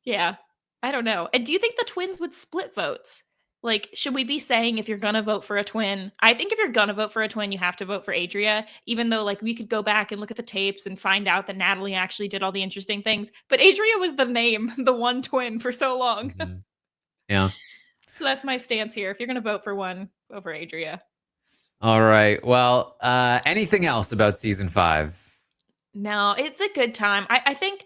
Yeah, I don't know. And do you think the twins would split votes? Like, should we be saying if you're gonna vote for a twin? I think if you're gonna vote for a twin, you have to vote for Adria, even though like we could go back and look at the tapes and find out that Natalie actually did all the interesting things. But Adria was the name, the one twin for so long. Yeah. So that's my stance here. If you're gonna vote for one, vote for Adria. All right. Well, anything else about season 5? No, it's a good time. I think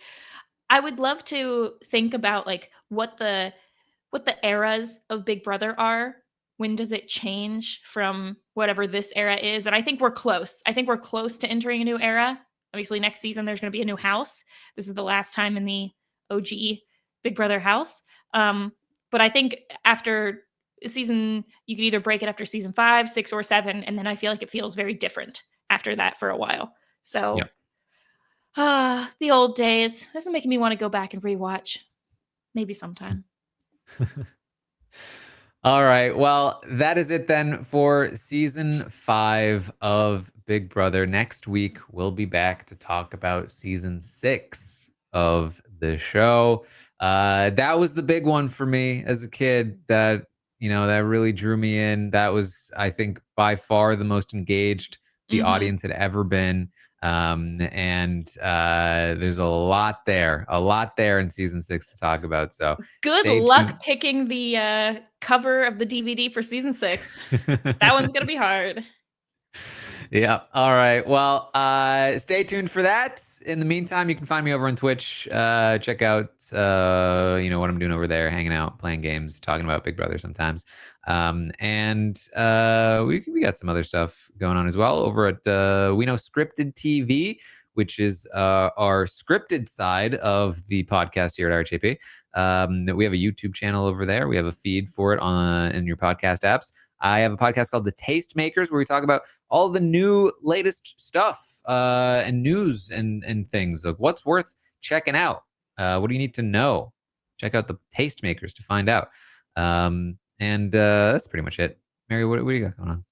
I would love to think about like what the eras of Big Brother are. When does it change from whatever this era is? And I think we're close. I think we're close to entering a new era. Obviously, next season there's going to be a new house. This is the last time in the OG Big Brother house. But I think after season, you could either break it after season 5, 6, or 7, and then I feel like it feels very different after that for a while. So The old days. This is making me want to go back and rewatch. Maybe sometime. All right. Well, that is it then for season 5 of Big Brother. Next week, we'll be back to talk about season 6 of the show. That was the big one for me as a kid that, that really drew me in. That was, I think, by far the most engaged the audience had ever been. And there's a lot there in season 6 to talk about. So good stay luck tuned. picking the cover of the DVD for season 6. That one's going to be hard. Yeah. All right. Well, stay tuned for that. In the meantime, you can find me over on Twitch. Check out, what I'm doing over there, hanging out, playing games, talking about Big Brother sometimes. And we got some other stuff going on as well over at We Know Scripted TV, which is our scripted side of the podcast here at RHAP. We have a YouTube channel over there. We have a feed for it in your podcast apps. I have a podcast called The Tastemakers, where we talk about all the new latest stuff and news and things. Like what's worth checking out. What do you need to know? Check out The Tastemakers to find out. And that's pretty much it. Mary, what do you got going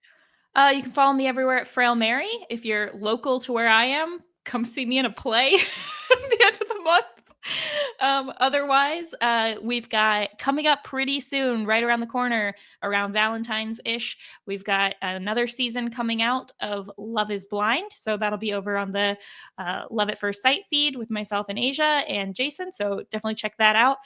on? You can follow me everywhere at Frail Mary. If you're local to where I am, come see me in a play at the end of the month. Otherwise, we've got coming up pretty soon, right around the corner, around Valentine's-ish, we've got another season coming out of Love is Blind. So that'll be over on the Love at First Sight feed with myself and Asia and Jason. So definitely check that out.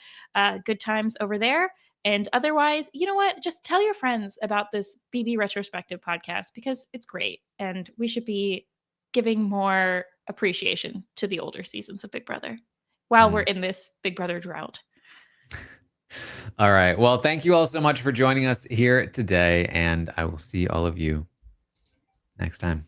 Good times over there. And otherwise, you know what? Just tell your friends about this BB Retrospective podcast because it's great. And we should be giving more appreciation to the older seasons of Big Brother while we're in this Big Brother drought. All right. Well, thank you all so much for joining us here today. And I will see all of you next time.